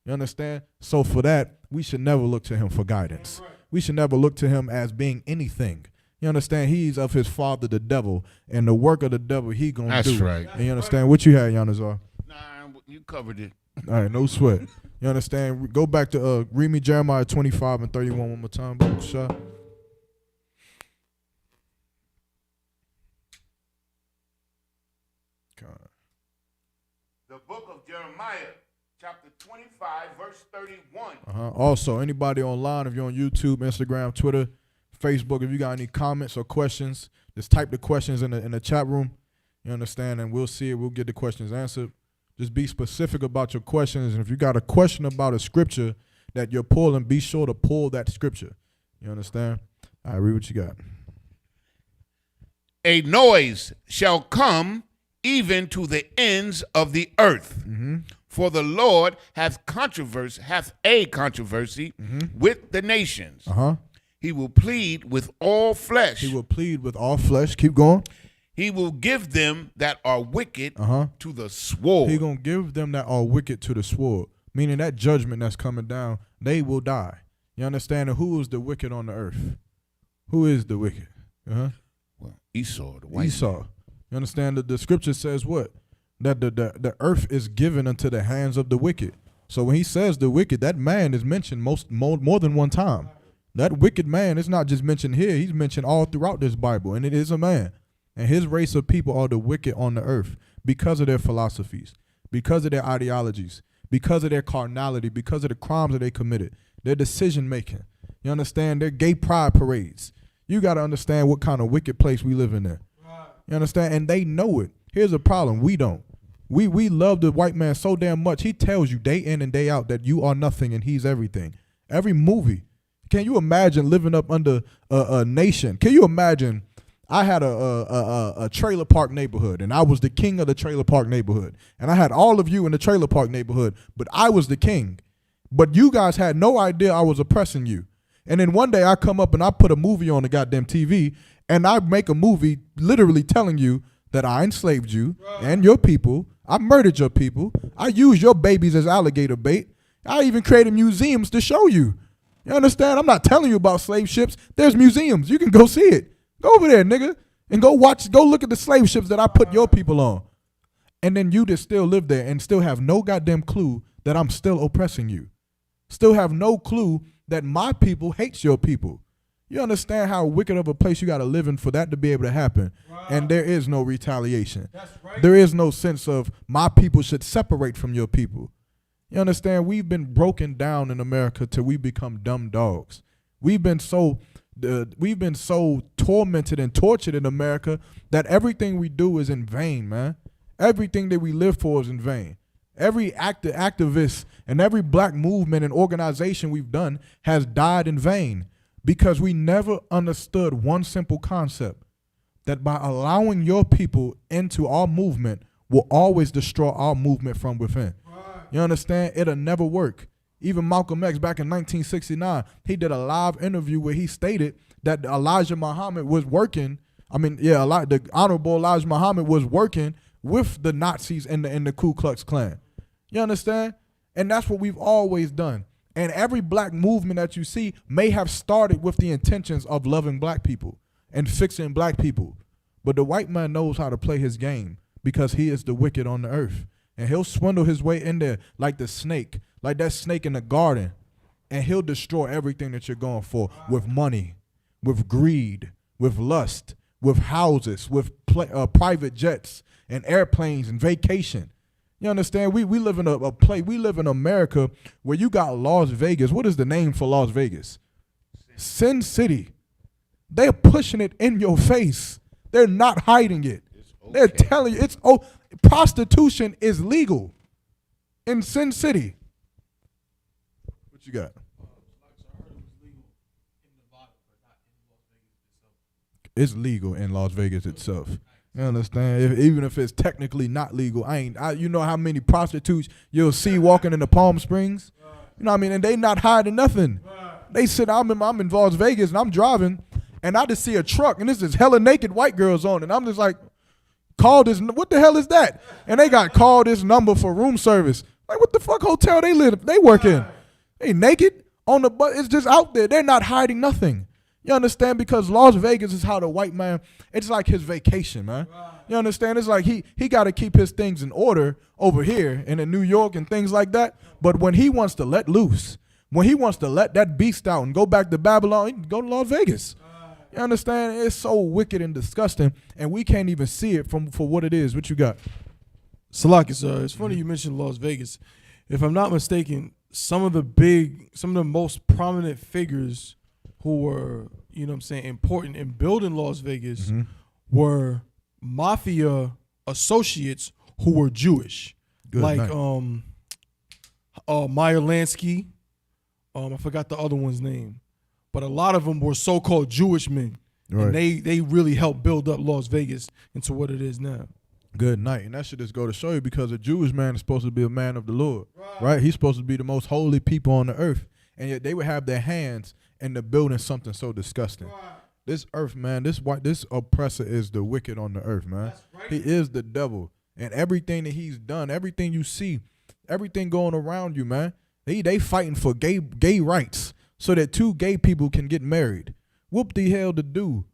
You understand? So for that, we should never look to him for guidance. We should never look to him as being anything. You understand? He's of his father, the devil, and the work of the devil he gonna do. That's right. And you understand? What you had, Yanazar? Nah, you covered it. All right, no sweat. You understand? Go back to read me Jeremiah 25 and 31 one more time, bro. Shot. The book of Jeremiah, chapter 25, verse 31. Also, anybody online, if you're on YouTube, Instagram, Twitter, Facebook, if you got any comments or questions, just type the questions in the chat room. You understand? And we'll see it. We'll get the questions answered. Just be specific about your questions. And if you got a question about a scripture that you're pulling, be sure to pull that scripture. You understand? All right, read what you got. A noise shall come even to the ends of the earth. For the Lord hath a controversy with the nations. He will plead with all flesh. He will plead with all flesh. Keep going. He will give them that are wicked to the sword. He going to give them that are wicked to the sword, meaning that judgment that's coming down, they will die. You understand? And who is the wicked on the earth? Who is the wicked? Well, Esau, the white Esau. man. You understand that the scripture says what? That the earth is given into the hands of the wicked. So when he says the wicked, that man is mentioned more than one time. That wicked man is not just mentioned here. He's mentioned all throughout this Bible, and it is a man. And his race of people are the wicked on the earth because of their philosophies, because of their ideologies, because of their carnality, because of the crimes that they committed, their decision making. You understand? Their gay pride parades. You got to understand what kind of wicked place we live in there. You understand? And they know it. Here's a problem. We don't. We love the white man so damn much. He tells you day in and day out that you are nothing and he's everything. Every movie. Can you imagine living up under a nation? Can you imagine? I had a trailer park neighborhood, and I was the king of the trailer park neighborhood. And I had all of you in the trailer park neighborhood, but I was the king. But you guys had no idea I was oppressing you. And then one day I come up and I put a movie on the goddamn TV, and I make a movie literally telling you that I enslaved you and your people. I murdered your people. I used your babies as alligator bait. I even created museums to show you. You understand? I'm not telling you about slave ships. There's museums. You can go see it. Go over there, nigga, and go look at the slave ships that I put your people on. And then you just still live there and still have no goddamn clue that I'm still oppressing you. Still have no clue that my people hates your people. You understand how wicked of a place you got to live in for that to be able to happen. Wow. And there is no retaliation. That's right. There is no sense of my people should separate from your people. You understand? We've been broken down in America till we become dumb dogs. We've been so tormented and tortured in America that everything we do is in vain, man. Everything that we live for is in vain. Every activist and every black movement and organization we've done has died in vain because we never understood one simple concept, that by allowing your people into our movement will always destroy our movement from within. Right. You understand? It'll never work. Even Malcolm X back in 1969, he did a live interview where he stated that Elijah Muhammad was working. The Honorable Elijah Muhammad was working with the Nazis and the Ku Klux Klan. You understand? And that's what we've always done. And every black movement that you see may have started with the intentions of loving black people and fixing black people. But the white man knows how to play his game because he is the wicked on the earth. And he'll swindle his way in there like the snake, like that snake in the garden. And he'll destroy everything that you're going for with money, with greed, with lust, with houses, with private jets and airplanes and vacation. You understand? We live in a place, we live in America where you got Las Vegas. What is the name for Las Vegas? Sin City. They're pushing it in your face. They're not hiding it. Okay. They're telling you prostitution is legal in Sin City. What you got? It's legal in Las Vegas itself. You understand? Even if it's technically not legal, you know how many prostitutes you'll see walking in the Palm Springs? You know what I mean? And they not hiding nothing. They said, I'm in Las Vegas and I'm driving and I just see a truck and this is hella naked white girls on it. And I'm just like, call this, what the hell is that? And they got called this number for room service. Like, what the fuck hotel they work in? They naked on the, but it's just out there. They're not hiding nothing. You understand? Because Las Vegas is how the white man, it's like his vacation, man. You understand? It's like he got to keep his things in order over here and in New York and things like that. But when he wants to let loose, when he wants to let that beast out and go back to Babylon, he can go to Las Vegas. You understand? It's so wicked and disgusting, and we can't even see it for what it is. What you got? Salaki, sir. It's funny you mentioned Las Vegas. If I'm not mistaken, some of the most prominent figures who were, you know what I'm saying, important in building Las Vegas were mafia associates who were Jewish. Good like night. Meyer Lansky. I forgot the other one's name. But a lot of them were so-called Jewish men. Right. And they really helped build up Las Vegas into what it is now. Good night. And that should just go to show you, because a Jewish man is supposed to be a man of the Lord. Right? He's supposed to be the most holy people on the earth. And yet they would have their hands in the building something so disgusting. This earth, man, this oppressor is the wicked on the earth, man. Right. He is the devil. And everything that he's done, everything you see, everything going around you, man, they fighting for gay rights so that two gay people can get married. Whoop the hell to do.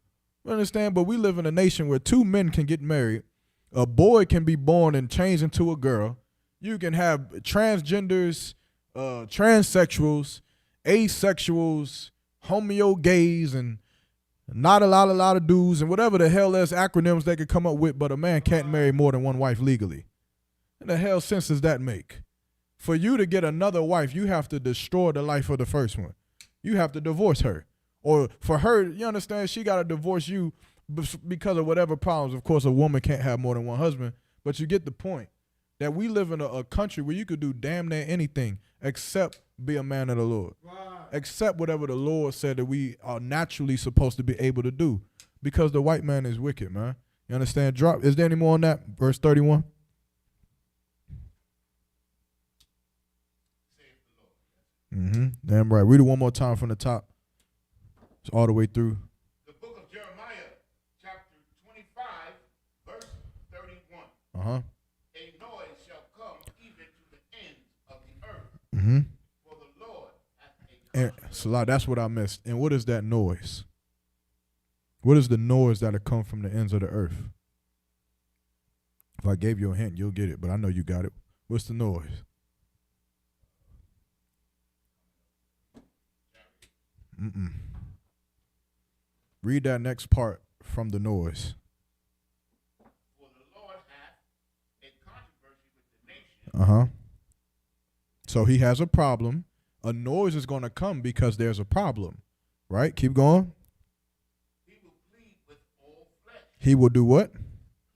You understand? But we live in a nation where two men can get married. A boy can be born and change into a girl. You can have transgenders, transsexuals, asexuals, homeo gays, and not a lot of dudes, and whatever the hell else acronyms they could come up with, but a man can't marry more than one wife legally. What the hell sense does that make? For you to get another wife, you have to destroy the life of the first one. You have to divorce her. Or for her, you understand, she got to divorce you because of whatever problems. Of course, a woman can't have more than one husband, but you get the point that we live in a country where you could do damn near anything except be a man of the Lord. Right. Except whatever the Lord said that we are naturally supposed to be able to do, because the white man is wicked, man. You understand? Is there any more on that? Verse 31. Damn right. Read it one more time from the top. It's all the way through. The book of Jeremiah, chapter 25, verse 31. A noise shall come even to the ends of the earth. For the Lord hath a Salah, that's what I missed. And what is that noise? What is the noise that'll come from the ends of the earth? If I gave you a hint, you'll get it, but I know you got it. What's the noise? Read that next part from the noise. For the Lord hath a controversy with the nation. So he has a problem. A noise is going to come because there's a problem. Right? Keep going. He will plead with all flesh. He will do what?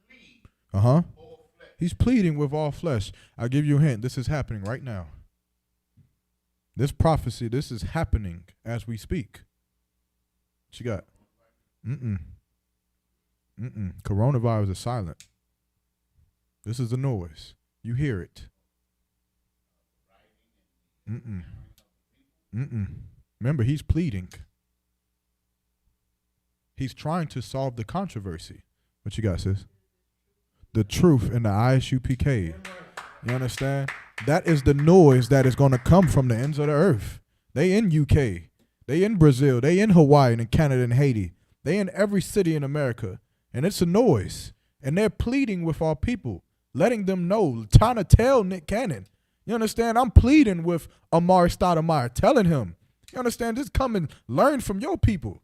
Plead. All flesh. He's pleading with all flesh. I'll give you a hint. This is happening right now. This prophecy, this is happening as we speak. What you got? Coronavirus is silent. This is the noise. You hear it. Remember, he's pleading. He's trying to solve the controversy. What you got, sis? The truth in the I.S.U.P.K. You understand? That is the noise that is going to come from the ends of the earth. They in UK. They in Brazil. They in Hawaii and Canada and Haiti. They in every city in America. And it's a noise. And they're pleading with our people, letting them know, trying to tell Nick Cannon. You understand? I'm pleading with Amari Stoudemire, telling him, you understand? Just come and learn from your people.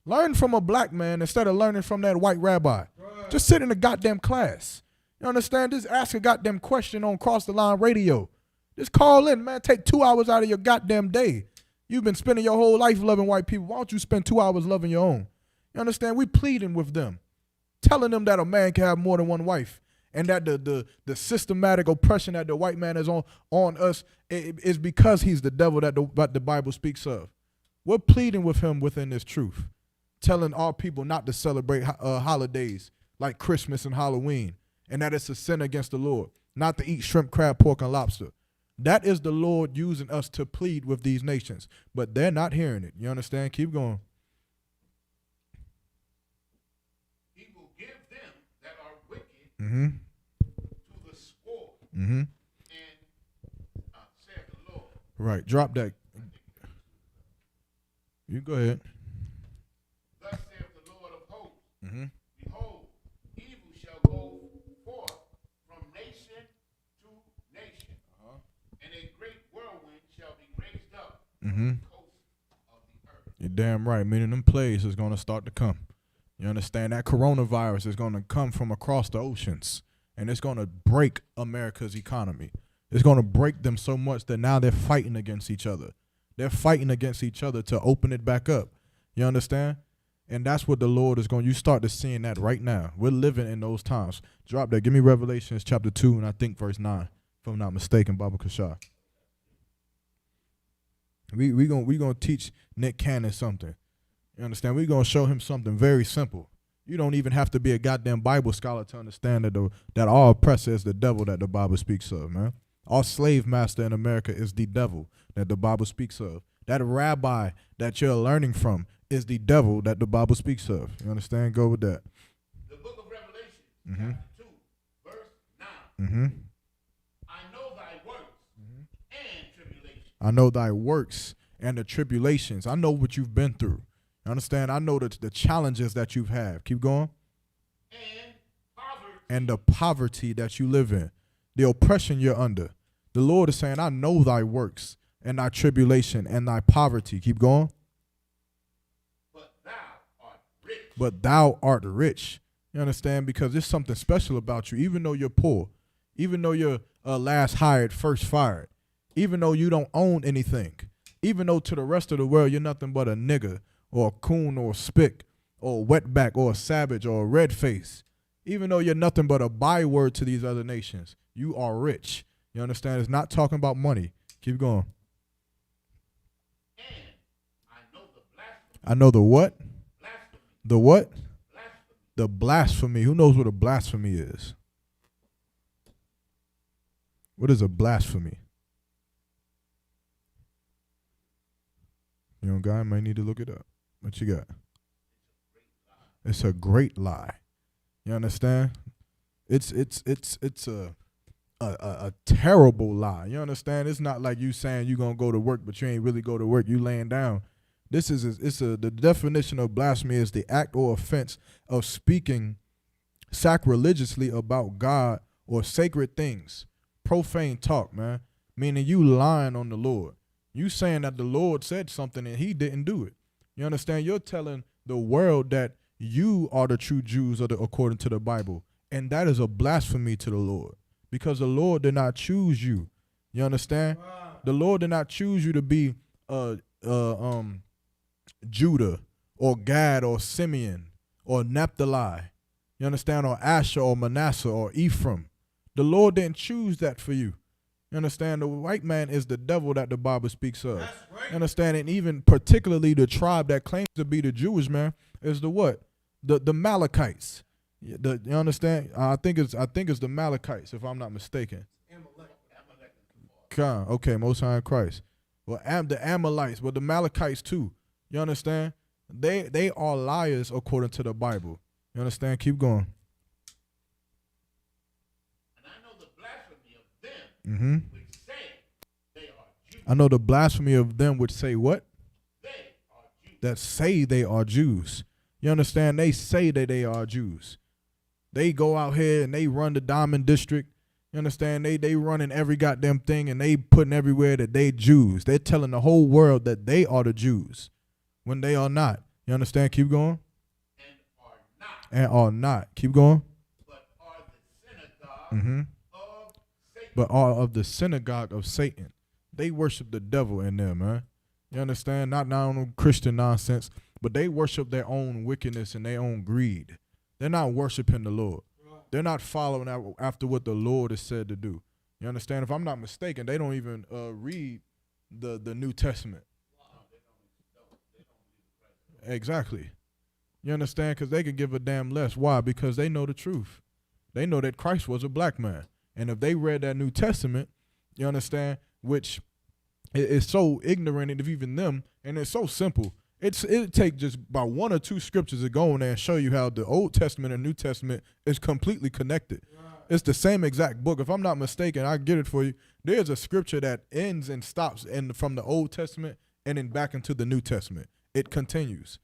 Learn from a black man instead of learning from that white rabbi. Right. Just sit in the goddamn class. You understand? Just ask a goddamn question on Cross the Line Radio. Just call in, man. Take 2 hours out of your goddamn day. You've been spending your whole life loving white people. Why don't you spend 2 hours loving your own? You understand? We pleading with them, telling them that a man can have more than one wife. and that the systematic oppression that the white man is on us is because he's the devil that the Bible speaks of. We're pleading with him within this truth, telling our people not to celebrate holidays like Christmas and Halloween, and that it's a sin against the Lord, not to eat shrimp, crab, pork, and lobster. That is the Lord using us to plead with these nations, but they're not hearing it. You understand? Keep going. He will give them that are wicked Mm-hmm. to the sword, Mm-hmm. and saith the Lord. Right. Drop that. You go ahead. Thus saith the Lord of hosts. Mm-hmm. Behold, evil shall go forth from nation to nation, and a great whirlwind shall be raised up Mm-hmm. on the coast of the earth. You're damn right. Meaning them plagues is going to start to come. You understand? That coronavirus is going to come from across the oceans, and it's going to break America's economy. It's going to break them so much that now they're fighting against each other. They're fighting against each other to open it back up. You understand? And that's what the Lord is going. You start to seeing that right now. We're living in those times. Drop that. Give me Revelations chapter 2 and I think verse 9, if I'm not mistaken, Baba Kashar. We gonna teach Nick Cannon something. You understand? We're going to show him something very simple. You don't even have to be a goddamn Bible scholar to understand that our oppressor is the devil that the Bible speaks of, man. Our slave master in America is the devil that the Bible speaks of. That rabbi that you're learning from is the devil that the Bible speaks of. You understand? Go with that. The book of Revelation, Mm-hmm. chapter 2, verse 9. Mm-hmm. I know thy works and tribulation. I know thy works and the tribulations. I know what you've been through. You understand? I know the challenges that you've had. Keep going. And poverty. And the poverty that you live in. The oppression you're under. The Lord is saying, I know thy works and thy tribulation and thy poverty. Keep going. But thou art rich. But thou art rich. You understand? Because there's something special about you, even though you're poor, even though you're last hired, first fired, even though you don't own anything, even though to the rest of the world you're nothing but a nigger or a coon or a spick or a wetback or a savage or a red face, even though you're nothing but a byword to these other nations, you are rich. You understand? It's not talking about money. Keep going. And I know the blasphemy. I know the what? Blasphemy. The what? Blasphemy. The blasphemy. Who knows what a blasphemy is? What is a blasphemy? You know, guy might need to look it up. What you got? It's a great lie. You understand? It's a terrible lie. You understand? It's not like you saying you gonna go to work, but you ain't really go to work. You laying down. The definition of blasphemy is the act or offense of speaking sacrilegiously about God or sacred things. Profane talk, man. Meaning you lying on the Lord. You saying that the Lord said something and he didn't do it. You understand? You're telling the world that you are the true Jews according to the Bible. And that is a blasphemy to the Lord. Because the Lord did not choose you. You understand? Wow. The Lord did not choose you to be Judah or Gad or Simeon or Naphtali. You understand? Or Asher or Manasseh or Ephraim. The Lord didn't choose that for you. You understand? The white man is the devil that the Bible speaks of. That's right. You understand? And even particularly the tribe that claims to be the Jewish man is the what? The Malachites. You understand? I think it's the Malachites, if I'm not mistaken. Okay, Most High in Christ. Well, the Amalekites, but the Malachites too. You understand? They are liars according to the Bible. You understand? Keep going. And I know the blasphemy of them which say they are Jews. I know the blasphemy of them which say what? They are Jews. That say they are Jews. You understand? They say that they are Jews. They go out here and they run the Diamond District. You understand? They running every goddamn thing and they putting everywhere that they Jews. They're telling the whole world that they are the Jews when they are not. You understand? Keep going. And are not. Keep going. But are the synagogue of Satan. But are of the synagogue of Satan. They worship the devil in there, man. You understand? Not on Christian nonsense, but they worship their own wickedness and their own greed. They're not worshiping the Lord. They're not following after what the Lord has said to do. You understand? If I'm not mistaken, they don't even read the New Testament. Exactly. You understand? Because they can give a damn less. Why? Because they know the truth. They know that Christ was a black man. And if they read that New Testament, you understand, which is so ignorant of even them, and it's so simple. It take just about 1 or 2 scriptures to go in there and show you how the Old Testament and New Testament is completely connected. It's the same exact book. If I'm not mistaken, I get it for you. There's a scripture that ends and stops from the Old Testament and then back into the New Testament. It continues.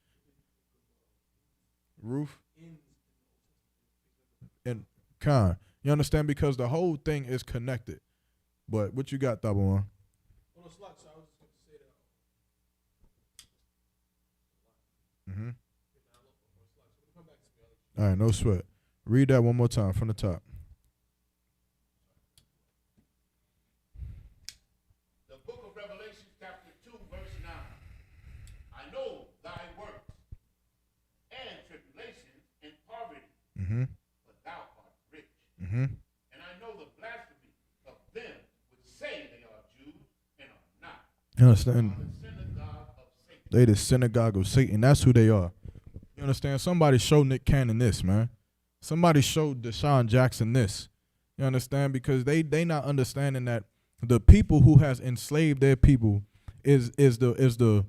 Ruth and Khan. You understand? Because the whole thing is connected. But what you got, Thabon? Mm-hmm. All right, no sweat. Read that one more time from the top. The book of Revelation, chapter 2, verse 9. I know thy works and tribulation and poverty, but thou art rich. And I know the blasphemy of them which say they are Jews and are not. You understand? Are the synagogue of Satan. They the synagogue of Satan. That's who they are. You understand? Somebody showed Nick Cannon this, man. Somebody showed Deshaun Jackson this. You understand? Because they not understanding that the people who has enslaved their people is the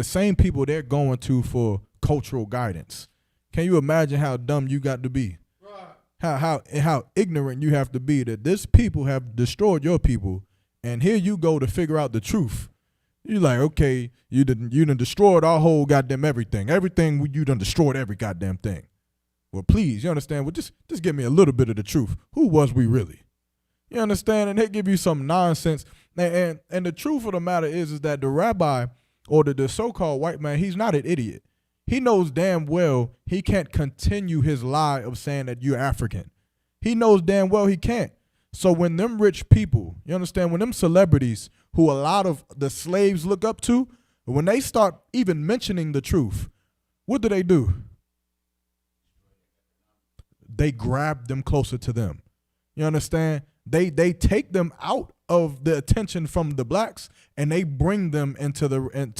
same people they're going to for cultural guidance. Can you imagine how dumb you got to be? Right. How ignorant you have to be that this people have destroyed your people, and here you go to figure out the truth. You're like, okay, you done destroyed our whole goddamn everything. Everything you done destroyed every goddamn thing. Well, please, you understand? Well, just give me a little bit of the truth. Who was we really? You understand? And they give you some nonsense. And the truth of the matter is that the rabbi or the so-called white man, he's not an idiot. He knows damn well he can't continue his lie of saying that you're African. He knows damn well he can't. So when them rich people, you understand, when them celebrities who a lot of the slaves look up to, when they start even mentioning the truth, what do? They grab them closer to them. You understand? They take them out of the attention from the blacks and they bring them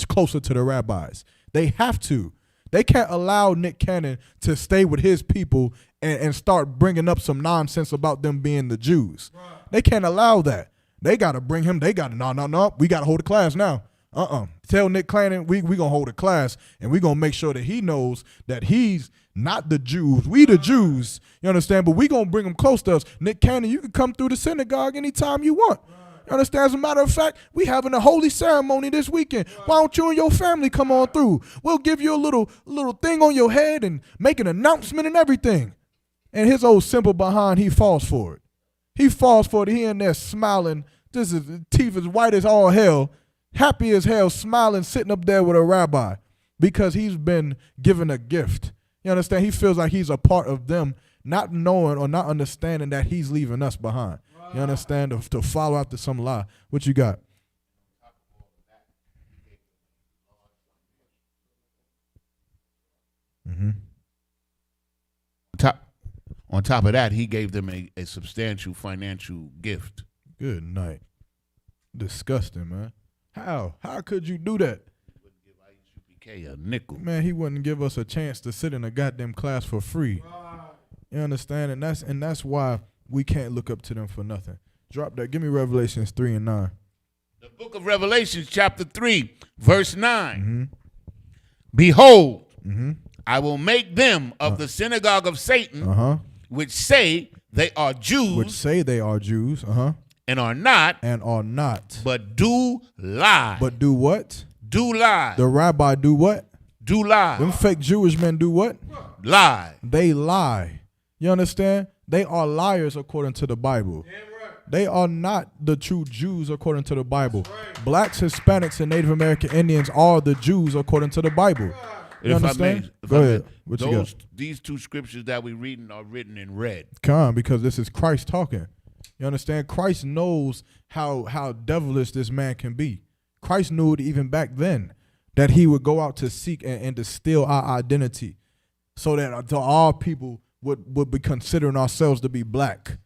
closer to the rabbis. They have to. They can't allow Nick Cannon to stay with his people and start bringing up some nonsense about them being the Jews. Right. They can't allow that. They got to bring him. They got to, no. We got to hold a class now. Tell Nick Cannon we going to hold a class and we going to make sure that he knows that he's not the Jews. We the Jews. You understand? But we going to bring him close to us. Nick Cannon, you can come through the synagogue anytime you want. You understand? As a matter of fact, we having a holy ceremony this weekend. Why don't you and your family come on through? We'll give you a little thing on your head and make an announcement and everything. And his old simple behind, he falls for it. He falls for it. He in there smiling. This is teeth as white as all hell, happy as hell, smiling, sitting up there with a rabbi because he's been given a gift. You understand? He feels like he's a part of them, not knowing or not understanding that he's leaving us behind. You understand? To follow after some lie. What you got? Mm-hmm. On top of that, he gave them a substantial financial gift. Good night. Disgusting, man. How? How could you do that? He wouldn't give I.S.U.P.K a nickel. Man, he wouldn't give us a chance to sit in a goddamn class for free. You understand? And that's why we can't look up to them for nothing. Drop that. Give me Revelations 3 and 9. The book of Revelations, chapter 3, verse 9. Mm-hmm. Behold, I will make them of the synagogue of Satan, which say they are Jews. And are not. But do lie. But do what? Do lie. The rabbi do what? Do lie. Them fake Jewish men do what? Lie. They lie. You understand? They are liars according to the Bible. They are not the true Jews according to the Bible. Blacks, Hispanics, and Native American Indians are the Jews according to the Bible. You understand? Go ahead. What you got? These two scriptures that we're reading are written in red. Because this is Christ talking. You understand? Christ knows how devilish this man can be. Christ knew it even back then, that he would go out to seek and to steal our identity so that all people would be considering ourselves to be black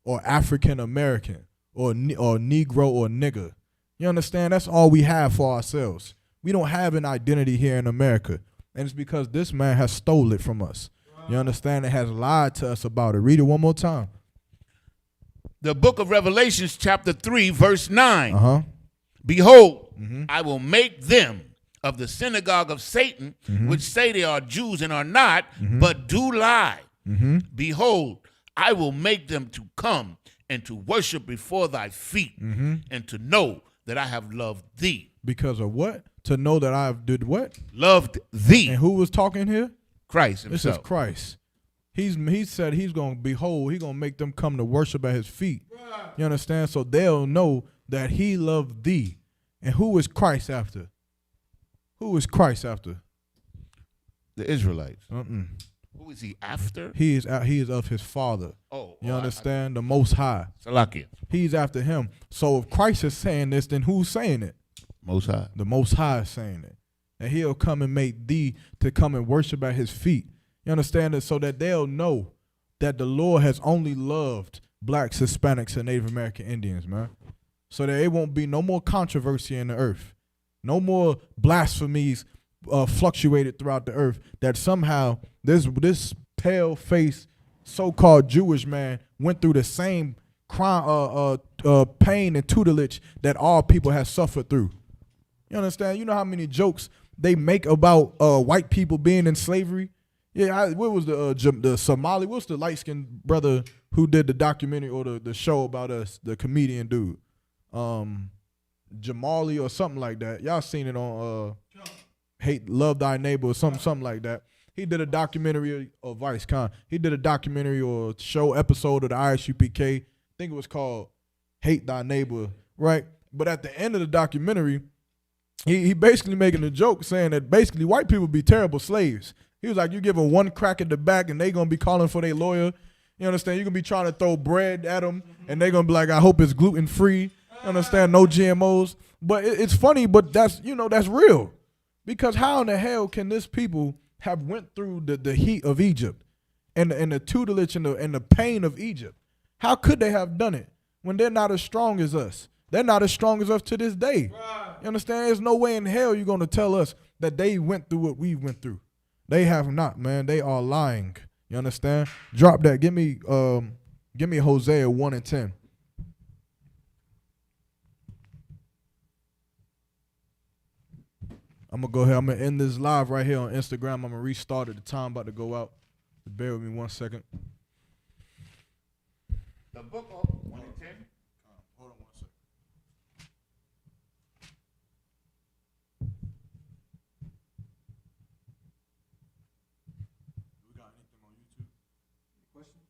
or African American or Negro or nigger. You understand? That's all we have for ourselves. We don't have an identity here in America. And it's because this man has stole it from us. You understand? It has lied to us about it. Read it one more time. The book of Revelations, chapter 3, verse 9. Uh-huh. Behold, I will make them of the synagogue of Satan, which say they are Jews and are not, but do lie. Behold, I will make them to come and to worship before thy feet, and to know that I have loved thee. Because of what? To know that I have did what? Loved thee. And who was talking here? Christ himself. This is Christ. He said he's going to behold, he's going to make them come to worship at his feet. You understand? So they'll know that he loved thee. And who is Christ after? Who is Christ after? The Israelites. Who is he after? He is of his Father. Oh, you understand? The Most High. Salakia. He's after him. So if Christ is saying this, then who's saying it? Most High. The Most High is saying it. And he'll come and make thee to come and worship at his feet. You understand it? So that they'll know that the Lord has only loved blacks, Hispanics, and Native American Indians, man. So that it won't be no more controversy in the earth. No more blasphemies fluctuated throughout the earth. That somehow this pale-faced so-called Jewish man went through the same crime, pain and tutelage that all people have suffered through. You understand? You know how many jokes they make about white people being in slavery? Yeah, what was the Somali? What's the light-skinned brother who did the documentary or the show about us? The comedian dude, Jamali or something like that. Y'all seen it on Love Thy Neighbor or something like that. He did a documentary of Vice Con. He did a documentary or show episode of the I.S.U.P.K. I think it was called Hate Thy Neighbor, right? But at the end of the documentary, he basically making a joke saying that basically white people be terrible slaves. He was like, you give them one crack at the back and they going to be calling for their lawyer. You understand? You're going to be trying to throw bread at them and they're going to be like, I hope it's gluten-free. You understand? No GMOs. But it's funny, but that's real. Because how in the hell can this people have went through the heat of Egypt and the tutelage and the pain of Egypt? How could they have done it when they're not as strong as us? They're not as strong as us to this day. Right. You understand? There's no way in hell you're going to tell us that they went through what we went through. They have not, man. They are lying. You understand? Drop that. Give me Hosea 1 and 10. I'm going to go ahead. I'm going to end this live right here on Instagram. I'm going to restart it. The time about to go out. Bear with me 1 second. The book of 1 and 10. Hold on 1 second. We got anything on YouTube? Any questions?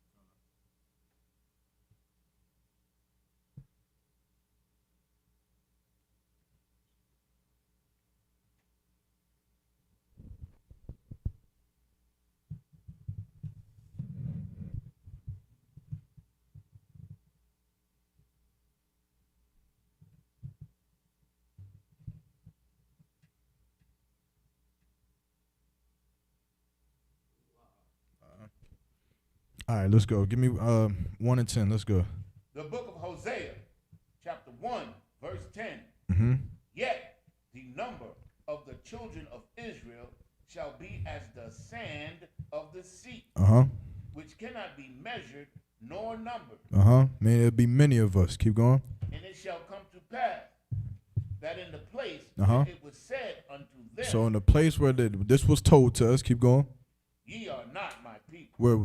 All right, let's go. Give me 1 and 10. Let's go. The book of Hosea, chapter 1, verse 10. Mm-hmm. Yet the number of the children of Israel shall be as the sand of the sea, which cannot be measured nor numbered. Man, there'll be many of us. Keep going. And it shall come to pass that in the place where it was said unto them. So in the place where this was told to us, keep going. Ye are not my people. Where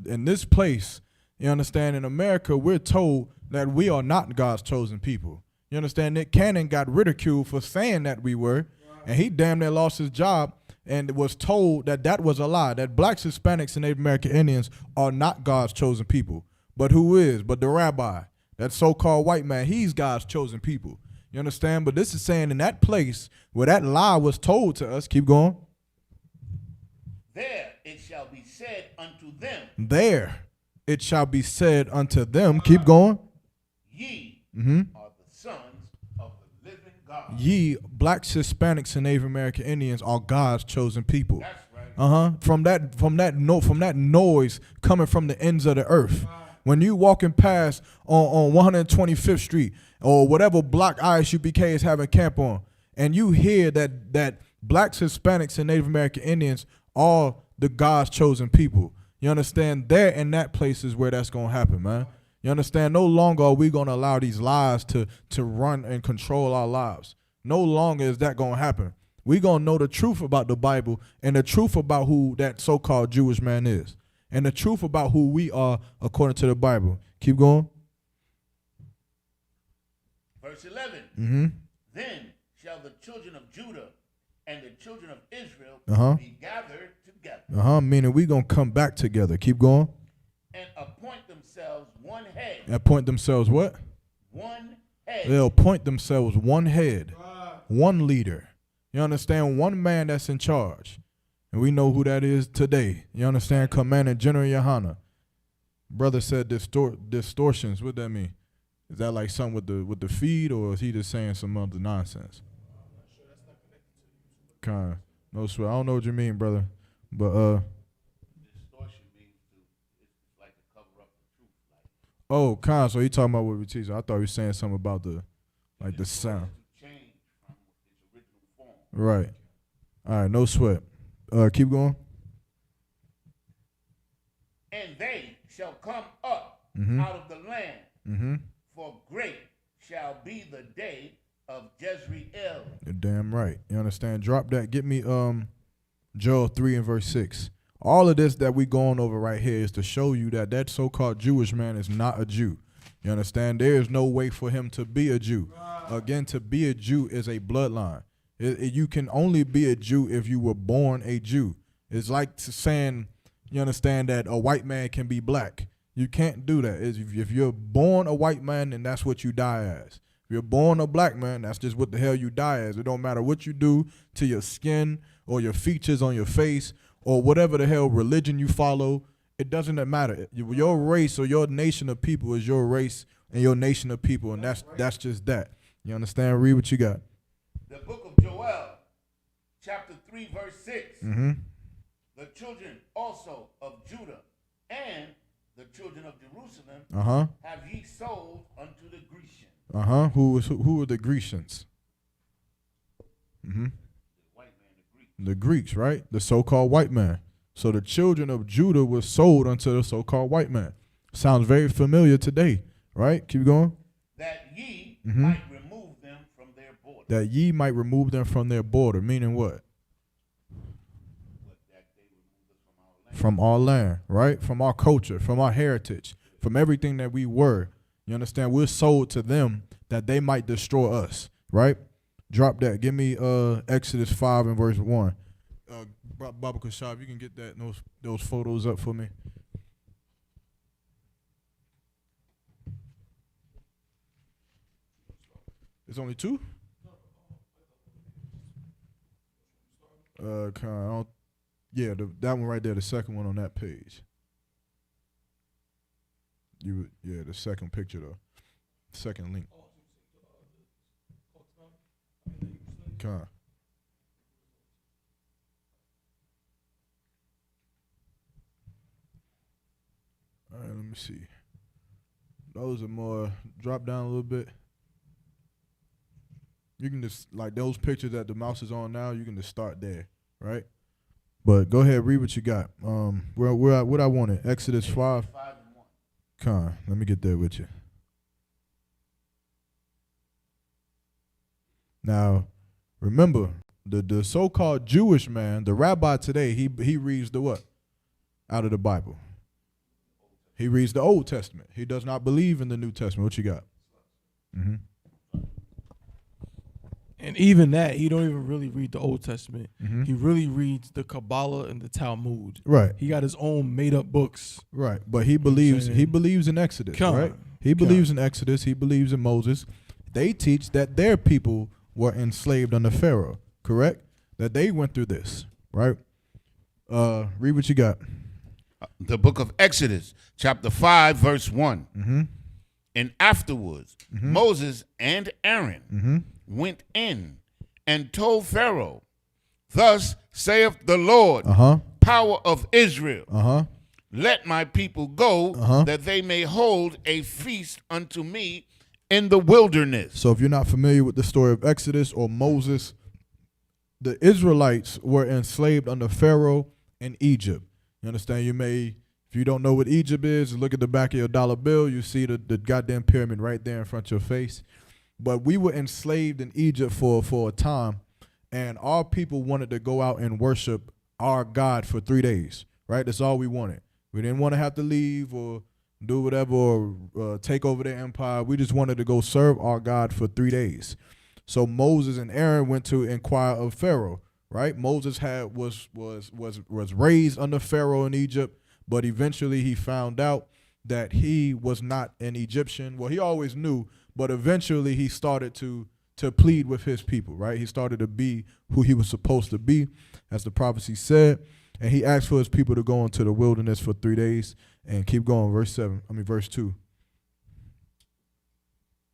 in this place, you understand, in America, we're told that we are not God's chosen people. You understand? Nick Cannon got ridiculed for saying that we were, and he damn near lost his job and was told that that was a lie, that blacks, Hispanics, and Native American Indians are not God's chosen people. But who is? But the rabbi, that so-called white man, he's God's chosen people. You understand? But this is saying in that place where that lie was told to us, keep going. There it shall be said unto them. There it shall be said unto them. Keep going. Ye are the sons of the living God. Ye, blacks, Hispanics, and Native American Indians are God's chosen people. That's right. From that noise coming from the ends of the earth. When you walking past on 125th Street or whatever block I.S.U.P.K is having camp on, and you hear that blacks, Hispanics, and Native American Indians are the God's chosen people. You understand? There in that place is where that's gonna happen, man. You understand? No longer are we gonna allow these lies to run and control our lives. No longer is that gonna happen. We gonna know the truth about the Bible and the truth about who that so-called Jewish man is. And the truth about who we are according to the Bible. Keep going. Verse 11. Then shall the children of Judah and the children of Israel be gathered together. Meaning we going to come back together. Keep going. And appoint themselves one head. Appoint themselves what? One head. They'll appoint themselves one head. One leader. You understand? One man that's in charge. And we know who that is today. You understand? Commander General YAHANNA. Brother said distortions. What that mean? Is that like something with the feed, or is he just saying some other nonsense? Kind of. No sweat. I don't know what you mean, brother. But distortion means it's like to cover up the truth. Oh, kind. So he talking about what we teach. I thought he was saying something about the sound. Change from its original form. Right. All right. No sweat. Keep going. And they shall come up out of the land, for great shall be the day of Jezreel. You're damn right. You understand? Drop that. Get me Joel 3 and verse 6. All of this that we going over right here is to show you that that so-called Jewish man is not a Jew. You understand? There is no way for him to be a Jew. Again, to be a Jew is a bloodline. You can only be a Jew if you were born a Jew. It's like saying, you understand, that a white man can be black. You can't do that. If you're born a white man, then that's what you die as. If you're born a black man, that's just what the hell you die as. It don't matter what you do to your skin or your features on your face or whatever the hell religion you follow. It doesn't matter. Your race or your nation of people is your race and your nation of people, and that's just that. You understand? Read what you got. The book of Joel, chapter 3, verse 6. The children also of Judah and the children of Jerusalem have ye sold unto the Grecians. Who are the Grecians? The white man, the Greeks, right? The so-called white man. So the children of Judah were sold unto the so-called white man. Sounds very familiar today, right? Keep going. That ye might remove them from their border. That ye might remove them from their border, meaning what? From our land, right? From our culture, from our heritage, from everything that we were. You understand? We're sold to them that they might destroy us, right? Drop that. Give me Exodus 5 and verse 1. Baba Kashab, you can get that those photos up for me. It's only 2? That one right there, the second one on that page. The second picture though. Second link. Okay. All right, let me see. Those are more, drop down a little bit. You can just, like those pictures that the mouse is on now, you can just start there, right? But go ahead, read what you got. What I wanted, Exodus 5. 5 and 1. Come on, let me get there with you. Now, remember, the so-called Jewish man, the rabbi today, he reads the what? Out of the Bible. He reads the Old Testament. He does not believe in the New Testament. What you got? And even that, he don't even really read the Old Testament. He really reads the Kabbalah and the Talmud. Right. He got his own made-up books. Right. But he believes in Exodus, right? He believes in Exodus. He believes in Moses. They teach that their people were enslaved under Pharaoh, correct? That they went through this, right? Read what you got. The book of Exodus, chapter 5, verse 1. And afterwards, Moses and Aaron went in and told Pharaoh, thus saith the Lord, power of Israel. Let my people go, that they may hold a feast unto me in the wilderness. So if you're not familiar with the story of Exodus or Moses, the Israelites were enslaved under Pharaoh in Egypt. You understand? You may, if you don't know what Egypt is, look at the back of your dollar bill. You see the goddamn pyramid right there in front of your face. But we were enslaved in Egypt for a time, and our people wanted to go out and worship our God for 3 days, right? That's all we wanted. We didn't want to have to leave or do whatever or take over their empire. We just wanted to go serve our God for 3 days. So Moses and Aaron went to inquire of Pharaoh, right? Moses was raised under Pharaoh in Egypt, but eventually he found out that he was not an Egyptian. Well, he always knew, but eventually he started to plead with his people, right? He started to be who he was supposed to be, as the prophecy said, and he asked for his people to go into the wilderness for 3 days. And keep going, verse 2.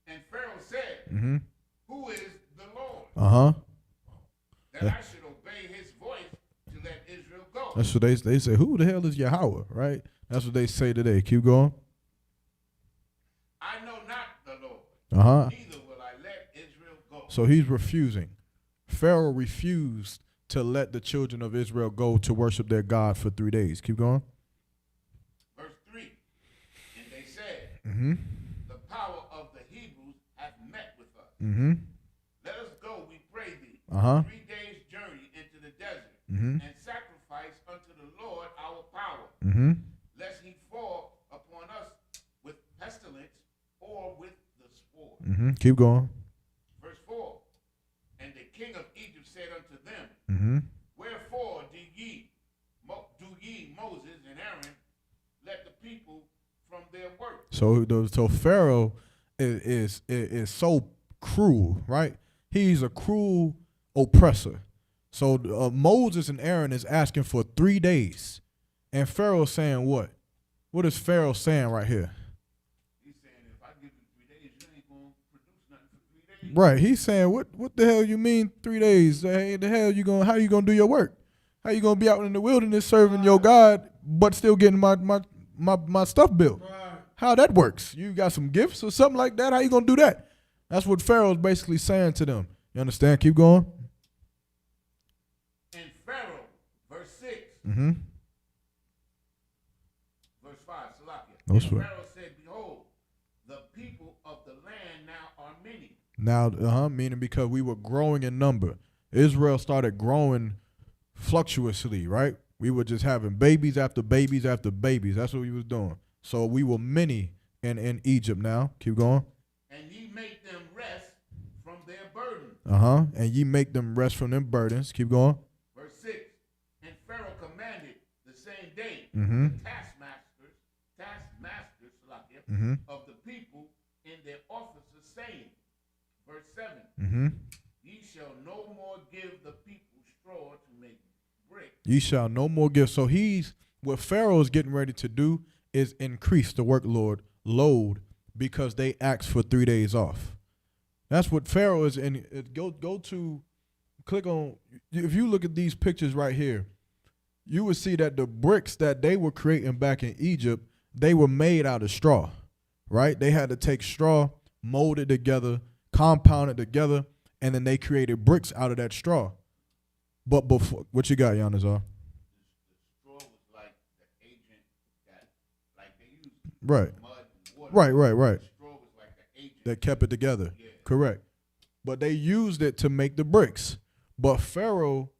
And Pharaoh said, who is the Lord? That I should obey his voice to let Israel go. That's what they say. Who the hell is Yahweh, right? That's what they say today. Keep going. I know not the Lord. Neither will I let Israel go. So he's refusing. Pharaoh refused to let the children of Israel go to worship their God for 3 days. Keep going. The power of the Hebrews hath met with us. Let us go, we pray thee, 3 days' journey into the desert, and sacrifice unto the Lord our power, lest he fall upon us with pestilence or with the sword. Keep going. Verse 4. And the king of Egypt said unto them, wherefore do ye, Moses and Aaron, let the people from their work? So Pharaoh is so cruel, right? He's a cruel oppressor. So Moses and Aaron is asking for 3 days, and Pharaoh's saying what? What is Pharaoh saying right here? He's saying, if I give you 3 days, you ain't gonna produce nothing for 3 days. Right. He's saying, what the hell you mean 3 days? Hey, how you gonna do your work? How you gonna be out in the wilderness serving your God, but still getting my stuff built? How that works? You got some gifts or something like that? How you gonna do that? That's what Pharaoh's basically saying to them. You understand? Keep going. And Pharaoh, verse 6. Verse 5, Salakia. No And sweat. Pharaoh said, behold, the people of the land now are many. Now, meaning because we were growing in number. Israel started growing fluctuously, right? We were just having babies after babies after babies. That's what we was doing. So we were many in Egypt now. Keep going. And ye make them rest from their burdens. And ye make them rest from them burdens. Keep going. Verse 6. And Pharaoh commanded the same day Mm-hmm. the taskmasters, Salakia, of the people in their offices, saying, verse 7, ye shall no more give the people straw to make brick. Ye shall no more give. So what Pharaoh is getting ready to do is increase the load because they asked for 3 days off. That's what Pharaoh is. And click on, if you look at these pictures right here, you will see that the bricks that they were creating back in Egypt, they were made out of straw, right? They had to take straw, mold it together, compound it together, and then they created bricks out of that straw. But before, what you got, Yanazar? Right. Right. Straw was like the agent that kept it together. Yeah. Correct. But they used it to make the bricks. But Pharaoh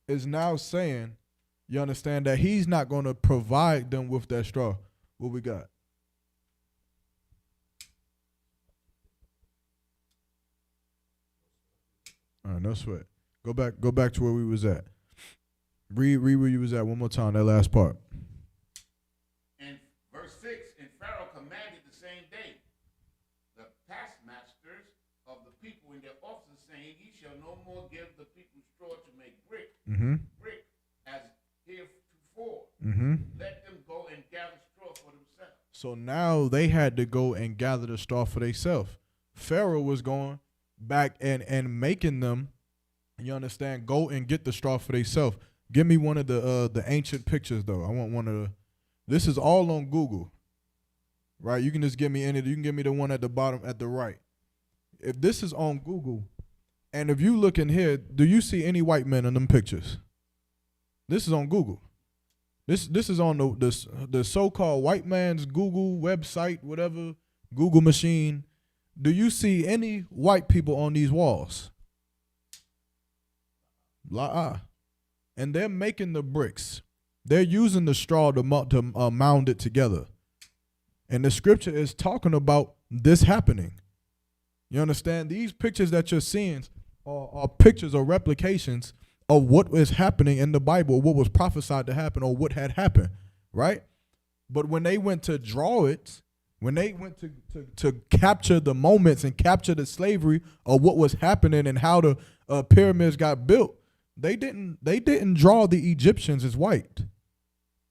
is now saying, you understand, that he's not going to provide them with that straw. What we got? All right, no sweat. Go back to where we was at. Read where you was at one more time, that last part. And verse 6, and Pharaoh commanded the same day the taskmasters of the people in their offices, saying, ye shall no more give the people straw to make brick, as heretofore. Let them go and gather straw for themselves. So now they had to go and gather the straw for themselves. Pharaoh was going back and making them, you understand, go and get the straw for themselves. Give me one of the ancient pictures though. I want one of the. This is all on Google, right? You can just give me any. You can give me the one at the bottom at the right. If this is on Google, and if you look in here, do you see any white men in them pictures? This is on Google. This is on the so-called white man's Google website, whatever, Google machine. Do you see any white people on these walls? And they're making the bricks. They're using the straw to mound it together. And the scripture is talking about this happening. You understand? These pictures that you're seeing are pictures or replications of what is happening in the Bible, what was prophesied to happen or what had happened, right? But when they went to draw it, when they went to capture the moments and capture the slavery of what was happening and how the pyramids got built, they didn't draw the Egyptians as white,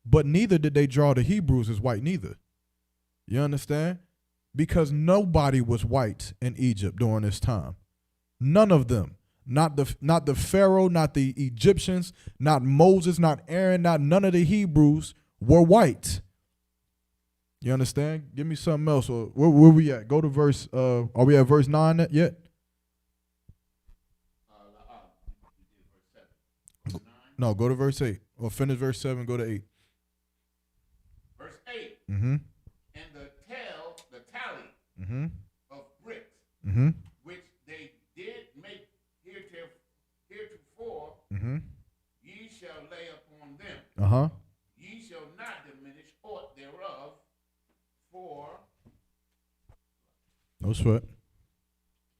but neither did they draw the Hebrews as white neither. You understand? Because nobody was white in Egypt during this time. None of them. Not the Pharaoh, not the Egyptians, not Moses, not Aaron, not none of the Hebrews were white. You understand? Give me something else. Or where we at? Go to verse. Are we at verse 9 yet? No, go to verse 8. Or finish verse 7, go to 8. Verse 8. Mm-hmm. And the tally Mm-hmm. of bricks, Mm-hmm. which they did make heretofore, Mm-hmm. ye shall lay upon them. Uh-huh. Ye shall not diminish aught thereof, for No sweat.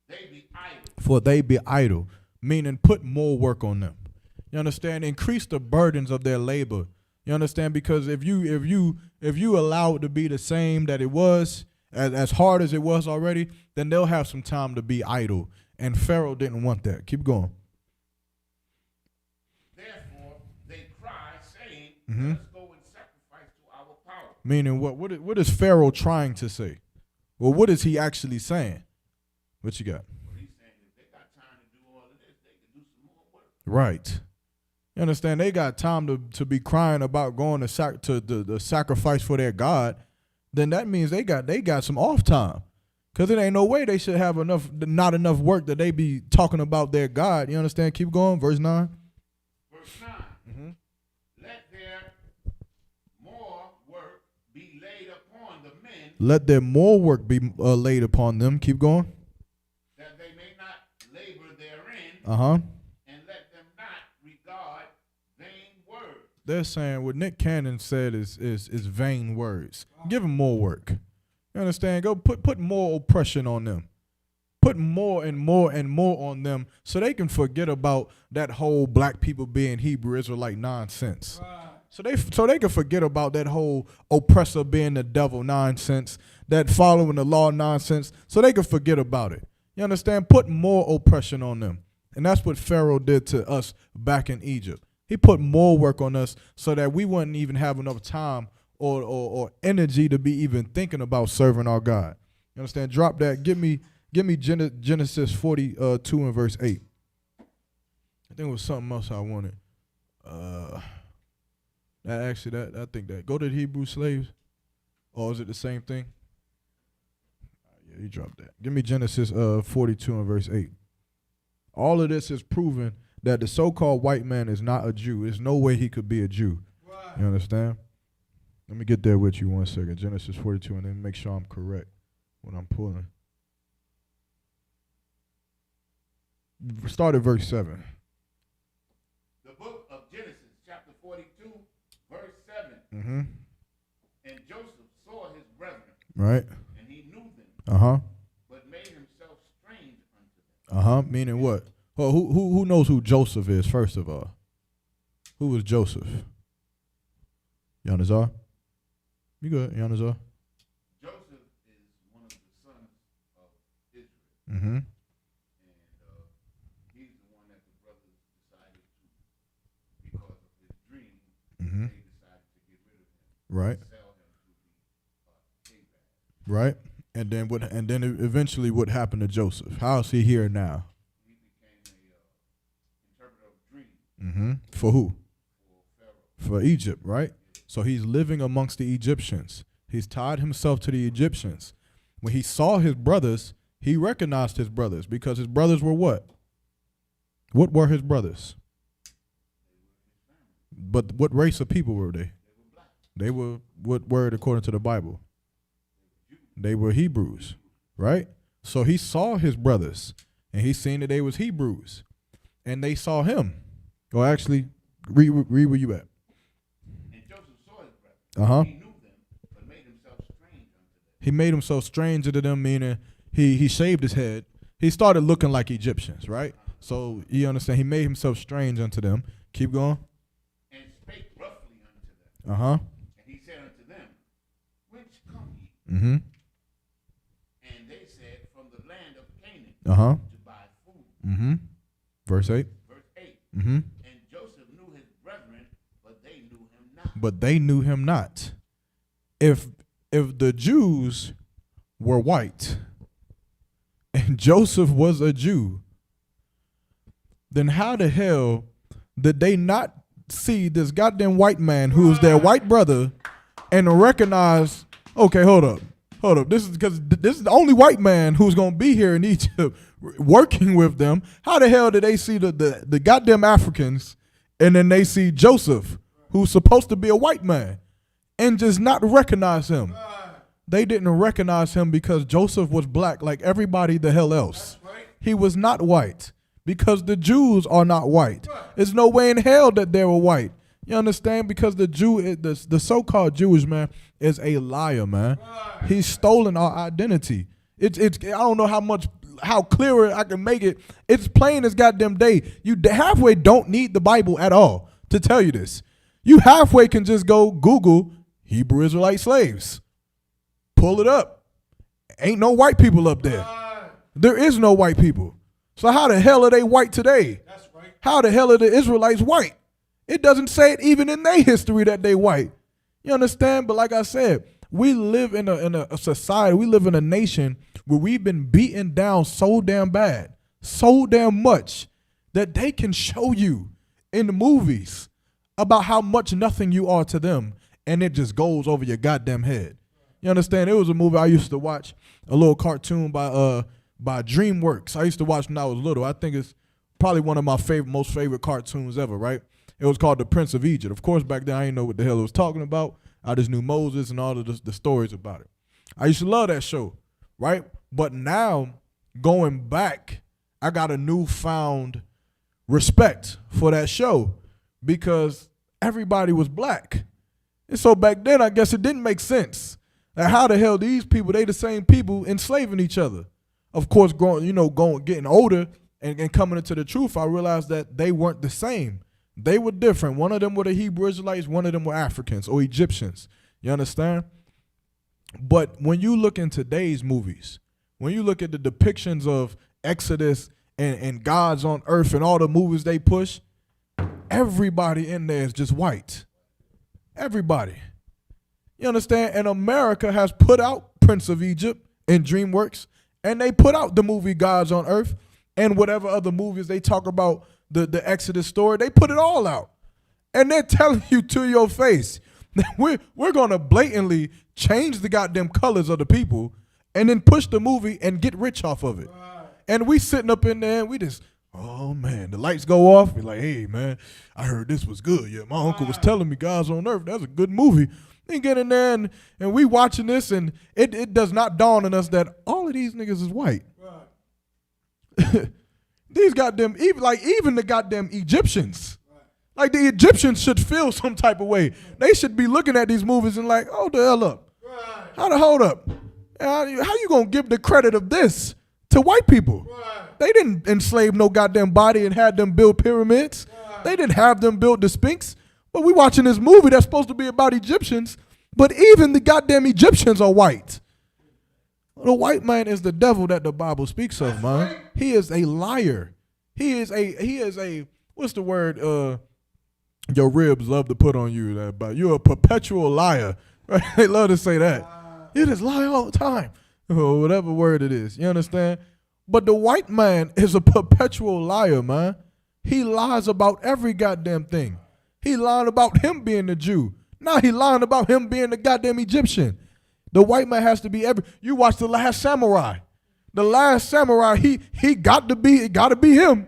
they be idle. For they be idle, meaning put more work on them. You understand? Increase the burdens of their labor. You understand? Because if you allow it to be the same that it was, as hard as it was already, then they'll have some time to be idle. And Pharaoh didn't want that. Keep going. Therefore they cry, saying, Mhm. let us go and sacrifice to our power. Meaning what is Pharaoh trying to say? Well, what is he actually saying? What you got? But he's saying if they got time to do all of this, they can do some more work. Right. You understand? They got time to be crying about going to the sacrifice for their God. Then that means they got some off time. Because it ain't no way they should have not enough work that they be talking about their God. You understand? Keep going. Verse 9. Verse 9. Mm-hmm. Let their more work be laid upon the men, Let their more work be laid upon them. Keep going. that they may not labor therein, Uh-huh. and let them not regard vain words. They're saying what Nick Cannon said is vain words. Give them more work. You understand? Go put more oppression on them. Put more and more and more on them so they can forget about that whole black people being Hebrew Israelite nonsense. So they can forget about that whole oppressor being the devil nonsense, that following the law nonsense, so they can forget about it. You understand? Put more oppression on them. And that's what Pharaoh did to us back in Egypt. He put more work on us so that we wouldn't even have enough time or energy to be even thinking about serving our God. You understand? Drop that. Give me Genesis 42 and verse 8. I think it was something else I wanted. I think that. Go to the Hebrew slaves. Or is it the same thing? Yeah, you dropped that. Give me Genesis 42 and verse 8. All of this is proving that the so-called white man is not a Jew. There's no way he could be a Jew. Right. You understand? Let me get there with you 1 second. Genesis 42, and then make sure I'm correct when I'm pulling. Start at verse 7. The book of Genesis, chapter 42, verse 7. Mm-hmm. And Joseph saw his brethren, Right. and he knew them, Uh-huh. but made himself strange unto them. Uh-huh. Meaning what? Well, who knows who Joseph is, first of all? Who was Joseph? Yanazar? You good, Yanazar? Joseph is one of the sons of Israel. Mm-hmm. And he's the one that the brothers decided to, because of his dream, Mm-hmm. they decided to get rid of him. Right. Sell him to the payback. Right. And then eventually what happened to Joseph? How is he here now? He became a interpreter of dreams Mm-hmm. For who? for for Egypt, right? So he's living amongst the Egyptians. He's tied himself to the Egyptians. When he saw his brothers, he recognized his brothers because his brothers were what? What were his brothers? But what race of people were they? They were what word according to the Bible? They were Hebrews, right? So he saw his brothers, and he seen that they was Hebrews, and they saw him. Or actually, read where you at. And Joseph saw his brothers. He knew them, but made himself strange unto them. He made himself strange to them, meaning he shaved his head. He started looking like Egyptians, right? So you understand, he made himself strange unto them. Keep going. And spake roughly unto them. And he said unto them, whence come ye? Mm-hmm. And they said, from the land of Canaan to buy food. Mm-hmm. Verse 8. Verse 8. Mm-hmm. And Joseph knew his brethren, but they knew him not. But they knew him not. If the Jews were white and Joseph was a Jew, then how the hell did they not see this goddamn white man who's their white brother and recognize, okay, hold up. This is because this is the only white man who's going to be here in Egypt working with them. How the hell did they see the goddamn Africans and then they see Joseph, who's supposed to be a white man, and just not recognize him? They didn't recognize him because Joseph was black like everybody the hell else. He was not white because the Jews are not white. There's no way in hell that they were white. You understand? Because the so-called Jewish man is a liar, man. He's stolen our identity. It's I don't know how clearer I can make it. It's plain as goddamn day. You halfway don't need the Bible at all to tell you this. You halfway can just go Google Hebrew Israelite slaves. Pull it up. Ain't no white people up there. There is no white people. So how the hell are they white today? That's right. How the hell are the Israelites white? It doesn't say it even in their history that they white. You understand? But like I said, we live in a society, we live in a nation where we've been beaten down so damn bad, so damn much, that they can show you in the movies about how much nothing you are to them, and it just goes over your goddamn head. You understand? It was a movie I used to watch, a little cartoon by DreamWorks. I used to watch when I was little. I think it's probably one of my most favorite cartoons ever, right? It was called The Prince of Egypt. Of course, back then I didn't know what the hell it was talking about. I just knew Moses and all of the stories about it. I used to love that show, right? But now, going back, I got a newfound respect for that show because everybody was black. And so back then, I guess it didn't make sense. Like, how the hell these people, they the same people enslaving each other? Of course, getting older and coming into the truth, I realized that they weren't the same. They were different. One of them were the Hebrew Israelites. One of them were Africans or Egyptians. You understand? But when you look in today's movies, when you look at the depictions of Exodus and gods on earth and all the movies they push, everybody in there is just white. Everybody. You understand? And America has put out Prince of Egypt in DreamWorks, and they put out the movie Gods on Earth and whatever other movies they talk about the Exodus story. They put it all out. And they're telling you to your face that we're going to blatantly change the goddamn colors of the people and then push the movie and get rich off of it. Right. And we sitting up in there and we just, oh man, the lights go off. We're like, hey man, I heard this was good. Yeah, my uncle was telling me Gods on Earth, that's a good movie. Then get in there and we watching this and it does not dawn on us that all of these niggas is white. Right. These goddamn, even the goddamn Egyptians. Right. Like the Egyptians should feel some type of way. They should be looking at these movies and like, hold the hell up. Right. Hold up. How you gonna give the credit of this to white people? Right. They didn't enslave no goddamn body and had them build pyramids. Right. They didn't have them build the Sphinx. But we watching this movie that's supposed to be about Egyptians, but even the goddamn Egyptians are white. The white man is the devil that the Bible speaks of, man. Right. He is a liar. He is a what's the word your ribs love to put on you, but you're a perpetual liar. Right? They love to say that. You just lie all the time. Or whatever word it is. You understand? But the white man is a perpetual liar, man. He lies about every goddamn thing. He lying about him being the Jew. Now he lying about him being the goddamn Egyptian. The white man has to be you watch The Last Samurai. The Last Samurai, he got to be him.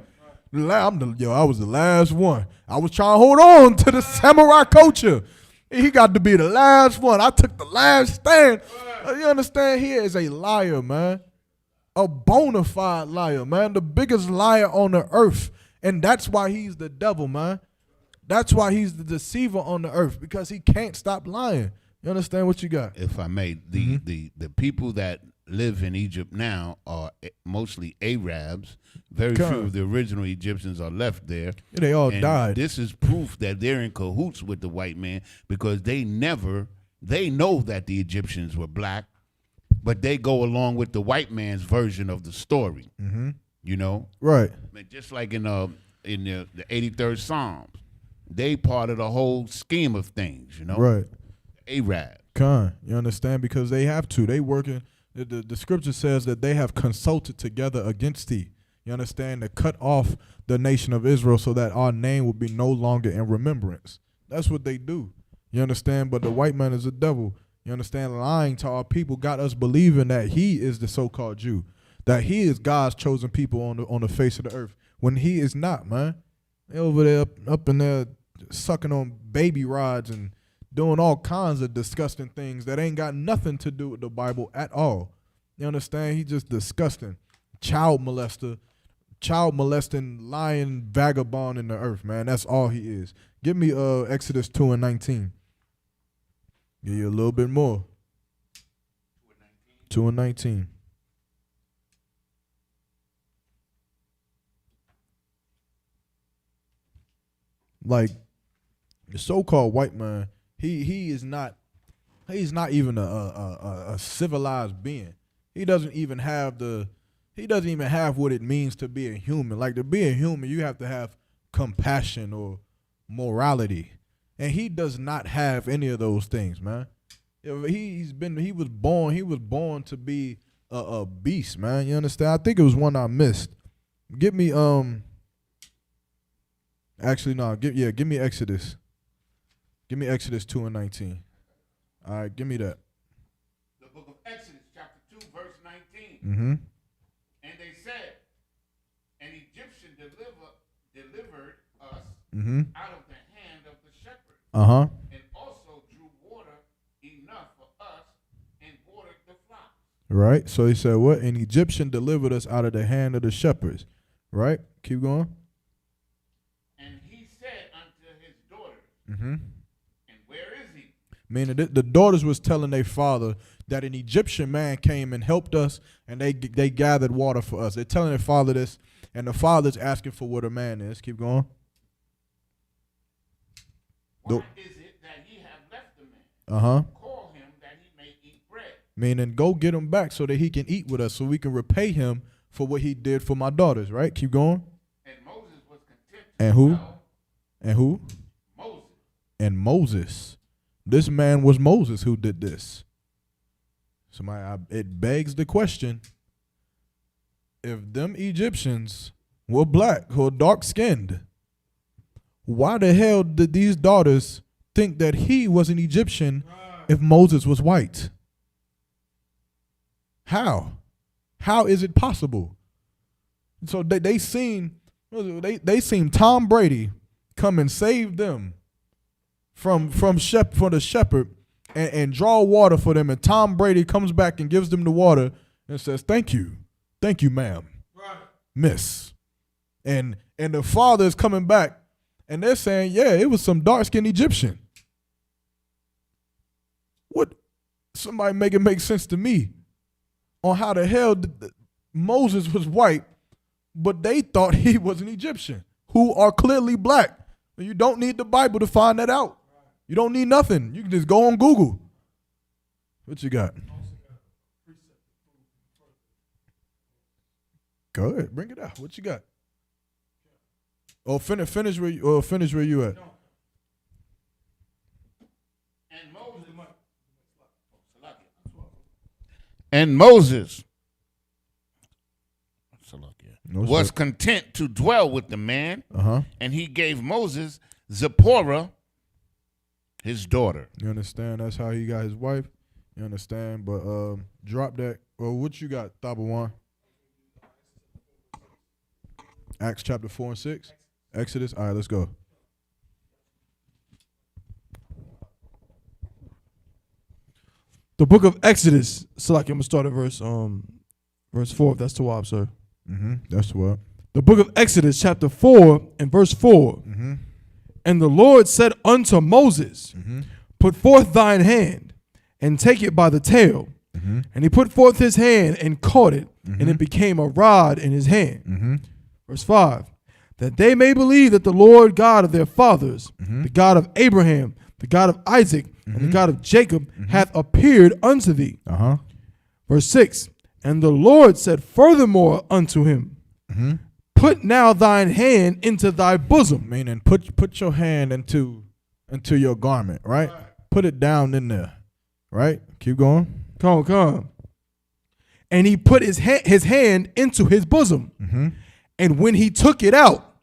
I was the last one. I was trying to hold on to the samurai culture. He got to be the last one. I took the last stand. You understand? He is a liar, man. A bona fide liar, man. The biggest liar on the earth. And that's why he's the devil, man. That's why he's the deceiver on the earth, because he can't stop lying. You understand what you got? If I may, the people that live in Egypt now are mostly Arabs. Very few of the original Egyptians are left there. Yeah, they all died. This is proof that they're in cahoots with the white man, because they know that the Egyptians were black, but they go along with the white man's version of the story. Mm-hmm. You know? Right. Just like in the 83rd Psalms. They part of the whole scheme of things, you know? Right. Arab. You understand? Because they have to. They working. The scripture says that they have consulted together against thee. You understand? To cut off the nation of Israel so that our name will be no longer in remembrance. That's what they do. You understand? But the white man is a devil. You understand? Lying to our people got us believing that he is the so-called Jew, that he is God's chosen people on the face of the earth, when he is not, man. They over there up in there sucking on baby rods and doing all kinds of disgusting things that ain't got nothing to do with the Bible at all. You understand? He just disgusting. Child molester, child molesting, lying vagabond in the earth, man. That's all he is. Give me Exodus 2:19. Give you a little bit more. 2:19. Like the so-called white man, he's not even a civilized being. He doesn't even have what it means to be a human. Like, to be a human, you have to have compassion or morality, and he does not have any of those things, man. He was born to be a beast, man. You understand? I think it was one I missed. Give me Actually, no. Give me Exodus. Give me Exodus 2:19. All right, give me that. The book of Exodus, chapter 2, verse 19. Mm-hmm. And they said, an Egyptian delivered us out of the hand of the shepherd. Uh-huh. And also drew water enough for us and watered the flocks. Right. So he said, what? An Egyptian delivered us out of the hand of the shepherds. Right? Keep going. Mm-hmm. And where is he? Meaning the daughters was telling their father that an Egyptian man came and helped us, and they gathered water for us. They're telling their father this, and the father's asking for what a man is. Keep going. Why is it that ye have left the man? Uh-huh. Call him that he may eat bread. Meaning go get him back so that he can eat with us, so we can repay him for what he did for my daughters. Right? Keep going. And Moses was content. And who? And who? And Moses. This man was Moses who did this. It begs the question, if them Egyptians were black or dark-skinned, why the hell did these daughters think that he was an Egyptian if Moses was white? How? How is it possible? So they seen Tom Brady come and save them from the shepherd and draw water for them, and Tom Brady comes back and gives them the water and says, thank you, ma'am, right, miss. And the father is coming back and they're saying, yeah, it was some dark-skinned Egyptian. What? Somebody make it make sense to me on how the hell Moses was white, but they thought he was an Egyptian, who are clearly black. You don't need the Bible to find that out. You don't need nothing. You can just go on Google. What you got? Go ahead, bring it out. What you got? Oh, finish where you at. And Moses was content to dwell with the man, and he gave Moses Zipporah, his daughter. You understand? That's how he got his wife. You understand? But drop that. Well, what you got, Tabawan? Acts chapter 4 and 6. Exodus. All right, let's go. The book of Exodus. So like I'm gonna start at verse 4. If that's too wild, sir. That's what. The book of Exodus, chapter 4 and verse 4. And the Lord said unto Moses, put forth thine hand and take it by the tail. And he put forth his hand and caught it, and it became a rod in his hand. Verse 5. That they may believe that the Lord God of their fathers, the God of Abraham, the God of Isaac, and the God of Jacob, hath appeared unto thee. Verse 6. And the Lord said furthermore unto him, put now thine hand into thy bosom. Meaning put your hand into your garment, right? Put it down in there, right? Keep going. Come. And he put his hand into his bosom. And when he took it out,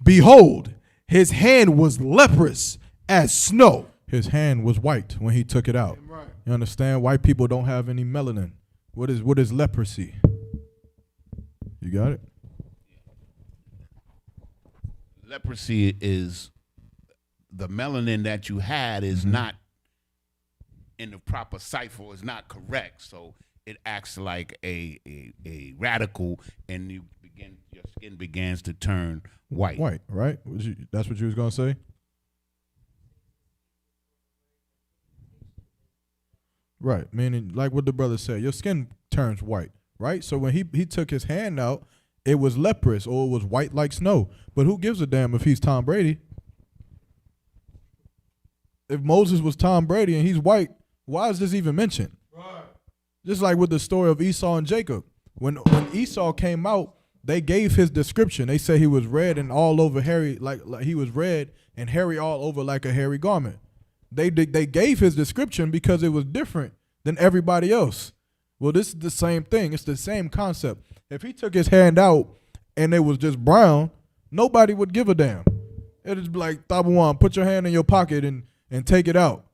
behold, his hand was leprous as snow. His hand was white when he took it out. You understand? White people don't have any melanin. What is leprosy? You got it? Leprosy is the melanin that you had is not in the proper cipher, is not correct. So it acts like a radical, and your skin begins to turn white. White, right? That's what you was gonna say? Right, meaning like what the brother said, your skin turns white, right? So when he took his hand out, it was leprous or it was white like snow. But who gives a damn if he's Tom Brady? If Moses was Tom Brady and he's white, why is this even mentioned? Right. Just like with the story of Esau and Jacob. When Esau came out, they gave his description. They said he was red and all over hairy, like he was red and hairy all over like a hairy garment. They gave his description because it was different than everybody else. Well, this is the same thing. It's the same concept. If he took his hand out and it was just brown, nobody would give a damn. It'd just be like, Tabawan, put your hand in your pocket and take it out.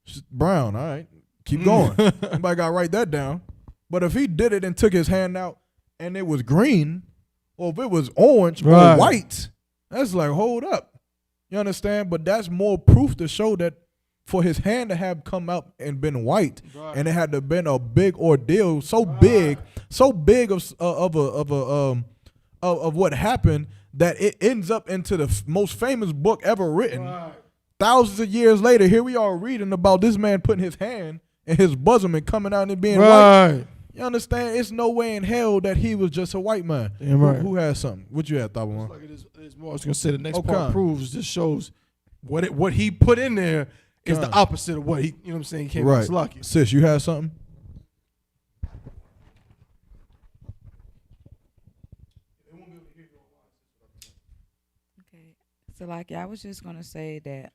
It's brown, all right. Keep going. Somebody got to write that down. But if he did it and took his hand out and it was green, or if it was orange or white, that's like, hold up. You understand? But that's more proof to show that for his hand to have come out and been white, and it had to have been a big ordeal, so big of what happened that it ends up into the most famous book ever written. Thousands of years later, here we are reading about this man putting his hand in his bosom and coming out and being white. You understand? It's no way in hell that he was just a white man. Who has something? What you had, Tabawan? Like it is more. I was gonna say the next part proves, just shows what he put in there is the opposite of what he, you know what I'm saying, he came out Salaki. Sis, you had something? Okay. Salaki, I was just gonna say that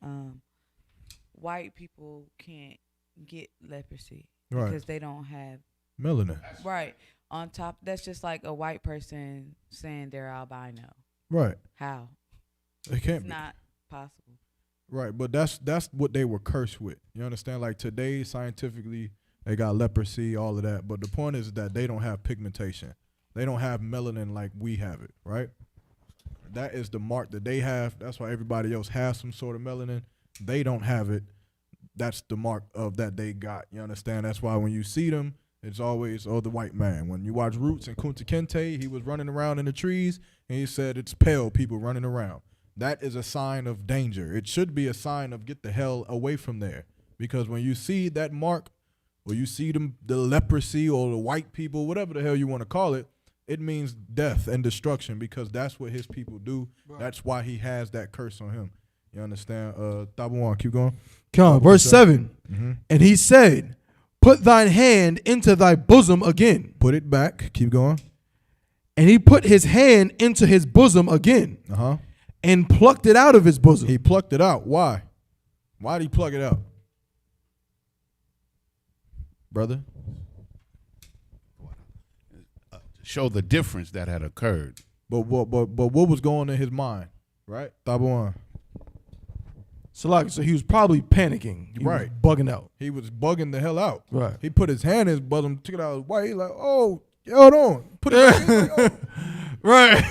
white people can't get leprosy because they don't have melanin. Right. On top, that's just like a white person saying they're albino. Right. How? It can't It's be. not possible. Right, but that's what they were cursed with. You understand? Like today, scientifically, they got leprosy, all of that. But the point is that they don't have pigmentation. They don't have melanin like we have it, right? That is the mark that they have. That's why everybody else has some sort of melanin. They don't have it. That's the mark of that they got. You understand? That's why when you see them, it's always, the white man. When you watch Roots and Kunta Kinte, he was running around in the trees, and he said it's pale people running around. That is a sign of danger. It should be a sign of get the hell away from there. Because when you see that mark, or you see the leprosy or the white people, whatever the hell you want to call it, it means death and destruction because that's what his people do. Right. That's why he has that curse on him. You understand? Tabawan, keep going. Come on, verse 7. And he said, put thine hand into thy bosom again. Put it back. Keep going. And he put his hand into his bosom again. And plucked it out of his bosom. He plucked it out. Why? Why did he pluck it out? Brother? Show the difference that had occurred. But what was going in his mind? Right? Tabawan. So he was probably panicking. He Right. was bugging out. He was bugging the hell out. Right. He put his hand in his bosom, took it out of his white. He like, oh, hold on. Put it back in. Like, Right.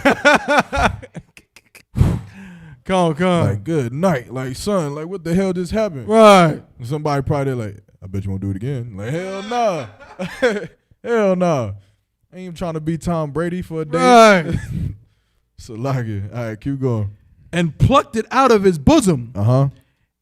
Come. like, good night. Like, son, like, what the hell just happened? Right. And somebody probably like, I bet you won't do it again. Like, hell nah. Hell nah. I ain't even trying to be Tom Brady for a day. Right. So like it. All right, keep going. And plucked it out of his bosom. Uh-huh.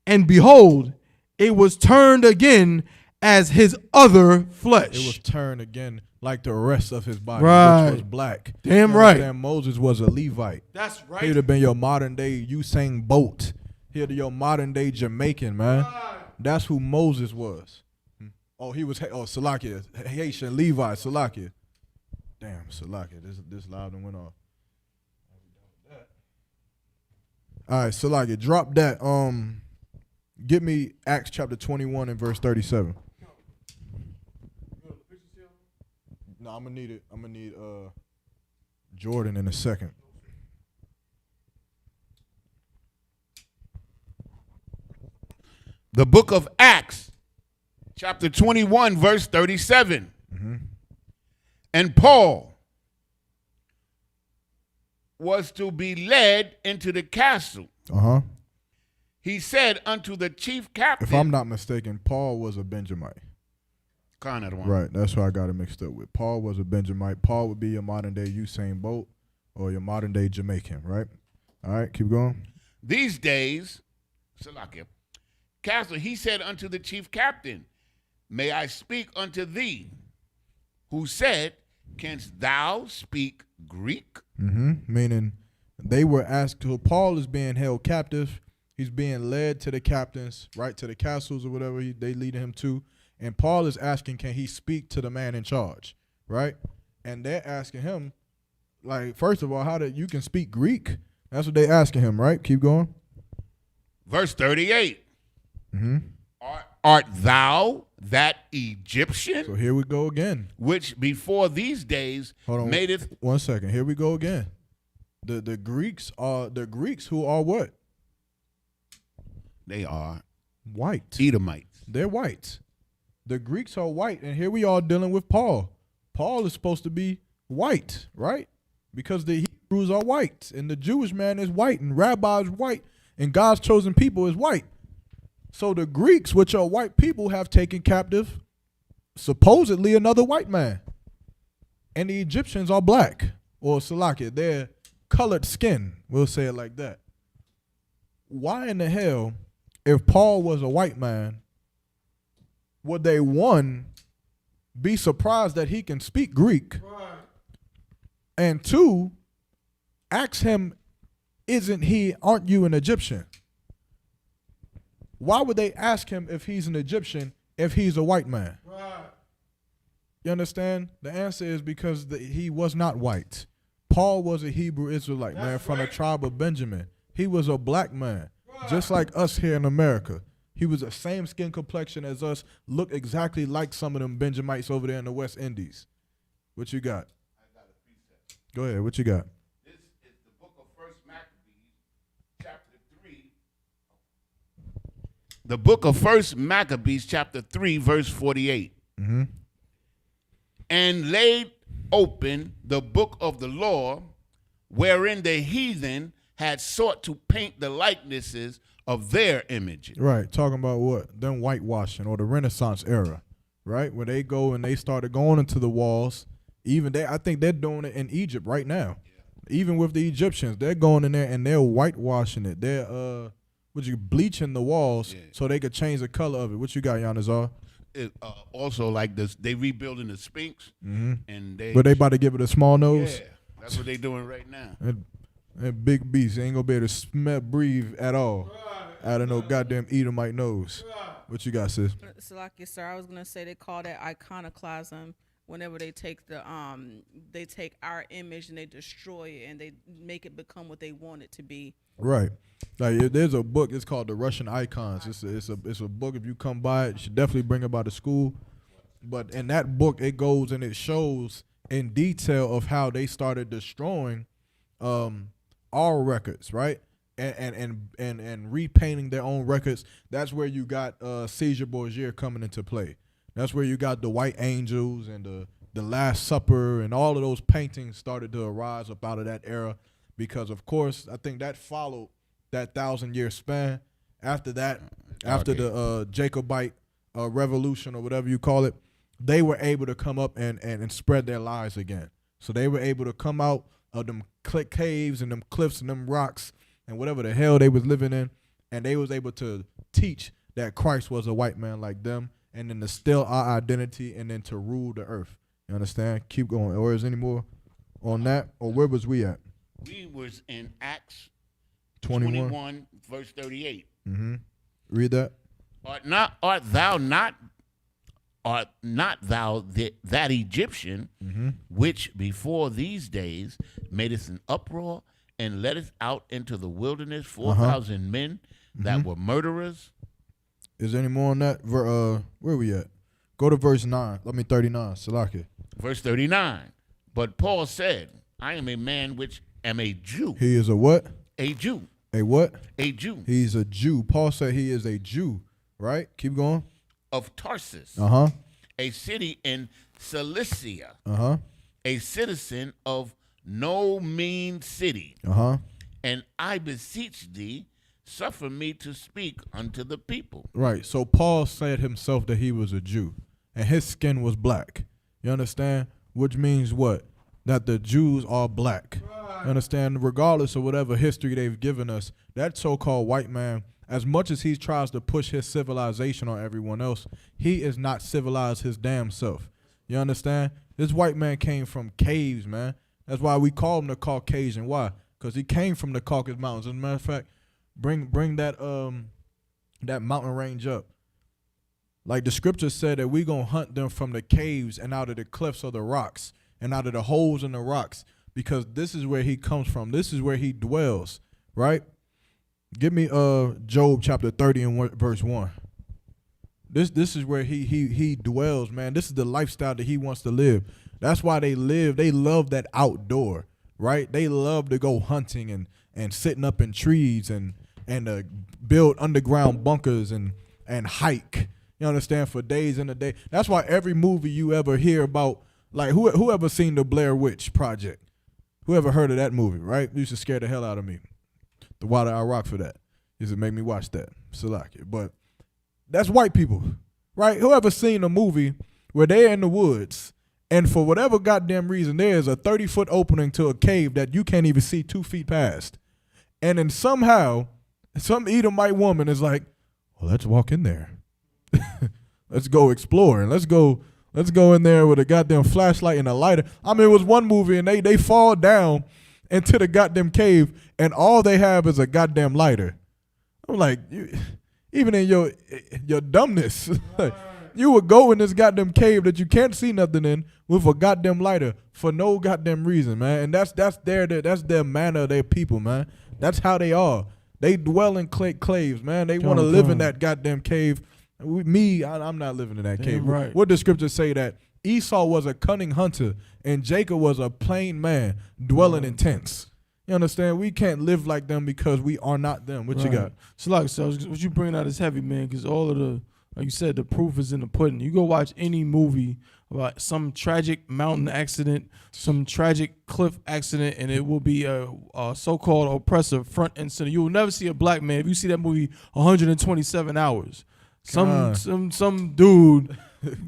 And behold, it was turned again as his other flesh. It was turned again like the rest of his body, Right. which was black. Damn You right. understand? Moses was a Levite. That's right. He'd have been your modern day Usain Bolt. He'd be your modern day Jamaican, man. That's who Moses was. Oh, he was Salakia, Haitian Levi, Salakia. Damn, Salakia, this loud and went off. All right, Salakia, drop that. Get me Acts chapter 21 and verse 37. No, I'm gonna need it. I'm gonna need Jordan in a second. The book of Acts, chapter 21, verse 37. Mm-hmm. And Paul was to be led into the castle. Uh-huh. He said unto the chief captain. If I'm not mistaken, Paul was a Benjamite. Kind of one. Right, that's why I got it mixed up with. Paul was a Benjamite. Paul would be your modern day Usain Bolt or your modern day Jamaican, right? All right, keep going. These days, Salakia, castle, he said unto the chief captain, may I speak unto thee? Who said, canst thou speak Greek? Mm-hmm. Meaning they were asked, so Paul is being held captive. He's being led to the captains, right, to the castles or whatever they leading him to. And Paul is asking, can he speak to the man in charge, right? And they're asking him, like, first of all, how that you can speak Greek? That's what they're asking him, right? Keep going. Verse 38. Mm-hmm. Art thou that Egyptian, So here we go again. which before these days Hold on. madeth? 1 second. Here we go again. The Greeks who are what? They are White. Edomites. They're white. The Greeks are white, and here we are dealing with Paul. Paul is supposed to be white, right? Because the Hebrews are white, and the Jewish man is white, and rabbi is white, and God's chosen people is white. So the Greeks, which are white people, have taken captive supposedly another white man. And the Egyptians are black, or Salakia, they're colored skin. We'll say it like that. Why in the hell, if Paul was a white man, would they, one, be surprised that he can speak Greek? Right. And two, ask him, aren't you an Egyptian? Why would they ask him if he's an Egyptian if he's a white man? Right. You understand? The answer is because he was not white. Paul was a Hebrew Israelite, man, from the tribe of Benjamin. He was a black man, just like us here in America. He was the same skin complexion as us, looked exactly like some of them Benjamites over there in the West Indies. What you got? I got a precept. Go ahead. What you got? This is the book of 1 Maccabees, chapter 3. The book of 1 Maccabees, chapter 3, verse 48. Mm-hmm. And laid open the book of the law, wherein the heathen had sought to paint the likenesses of their images. Right, talking about what? Them whitewashing or the Renaissance era, right? When they go and they started going into the walls, I think they're doing it in Egypt right now. Yeah. Even with the Egyptians, they're going in there and they're whitewashing it. They're bleaching the walls so they could change the color of it. What you got, Yanazar? Also, like this, they rebuilding the Sphinx, and they about to give it a small nose. Yeah, that's what they doing right now. That big beast ain't gonna be able to breathe at all. Out of no goddamn Edomite nose. What you got, sis? Salakia, sir, I was gonna say they call that iconoclasm. Whenever they take they take our image and they destroy it and they make it become what they want it to be. Right. Like there's a book. It's called The Russian Icons. It's a book. If you come by it, you should definitely bring it by the school. But in that book, it goes and it shows in detail of how they started destroying our records, right? and repainting their own records. That's where you got Caesar Borgia coming into play. That's where you got the White Angels and the Last Supper, and all of those paintings started to arise up out of that era, because of course I think that followed that 1,000-year span. After that, after the Jacobite revolution or whatever you call it, they were able to come up and spread their lies again. So they were able to come out of them caves and them cliffs and them rocks and whatever the hell they was living in, and they was able to teach that Christ was a white man like them, and then to steal our identity, and then to rule the earth. You understand? Keep going. Or is any more on that? Or where was we at? We was in Acts 21. verse 38. Mm-hmm. Read that. Art not thou that Egyptian, which before these days madest an uproar and leddest out into the wilderness 4,000 men that were murderers? Is there any more on that? Where we at? Go to verse 9. 39. Salaki. Verse 39. But Paul said, I am a man which am a Jew. He is a what? A Jew. A what? A Jew. He's a Jew. Paul said he is a Jew, right? Keep going. Of Tarsus. A city in Cilicia. A citizen of no mean city. And I beseech thee, suffer me to speak unto the people. Right. So Paul said himself that he was a Jew, and his skin was black. You understand? Which means what? That the Jews are black. Right. You understand? Regardless of whatever history they've given us, that so-called white man, as much as he tries to push his civilization on everyone else, he is not civilized his damn self. You understand? This white man came from caves, man. That's why we call him the Caucasian. Why? Because he came from the Caucasus Mountains. As a matter of fact, bring that that mountain range up. Like the scripture said that we gonna hunt them from the caves and out of the cliffs of the rocks and out of the holes in the rocks, because this is where he comes from. This is where he dwells, right? Give me Job chapter 30 and verse 1. This is where he dwells, man. This is the lifestyle that he wants to live. That's why they live. They love that outdoor, right? They love to go hunting and sitting up in trees and build underground bunkers and hike. You understand? For days and a day. That's why every movie you ever hear about, like whoever seen the Blair Witch Project, whoever heard of that movie, right? It used to scare the hell out of me. The water I rock for that. Used to make me watch that. Salaki. But that's white people, right? Whoever seen a movie where they're in the woods and for whatever goddamn reason there's a 30-foot opening to a cave that you can't even see 2 feet past. And then somehow some Edomite woman is like, well, let's walk in there. Let's go explore and let's go in there with a goddamn flashlight and a lighter. I mean, it was one movie and they fall down into the goddamn cave and all they have is a goddamn lighter. I'm like, even in your dumbness, you would go in this goddamn cave that you can't see nothing in with a goddamn lighter for no goddamn reason, man. And that's their manner of their people, man. That's how they are. They dwell in caves, man. They want to live in that goddamn cave. I'm not living in that cave. Right. What does scripture say? That Esau was a cunning hunter and Jacob was a plain man dwelling in tents. You understand? We can't live like them because we are not them. What you got? So what you bringing out is heavy, man, because all of the, like you said, the proof is in the pudding. You go watch any movie about some tragic mountain accident, some tragic cliff accident, and it will be a so-called oppressor front and center. You will never see a black man. If you see that movie 127 hours, some dude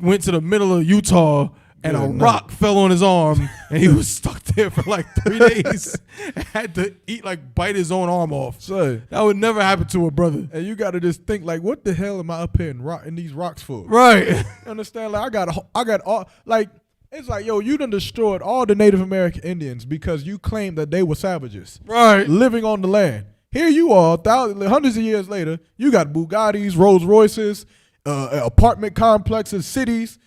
went to the middle of Utah and a rock fell on his arm and he was stuck there for like 3 days and had to bite his own arm off. So that would never happen to a brother. And you got to just think like, what the hell am I up here in these rocks for? Right. You understand? Like I got all, like, it's like, yo, you done destroyed all the Native American Indians because you claimed that they were savages. Right. Living on the land. Here you are, hundreds of years later, you got Bugattis, Rolls Royces, apartment complexes, cities,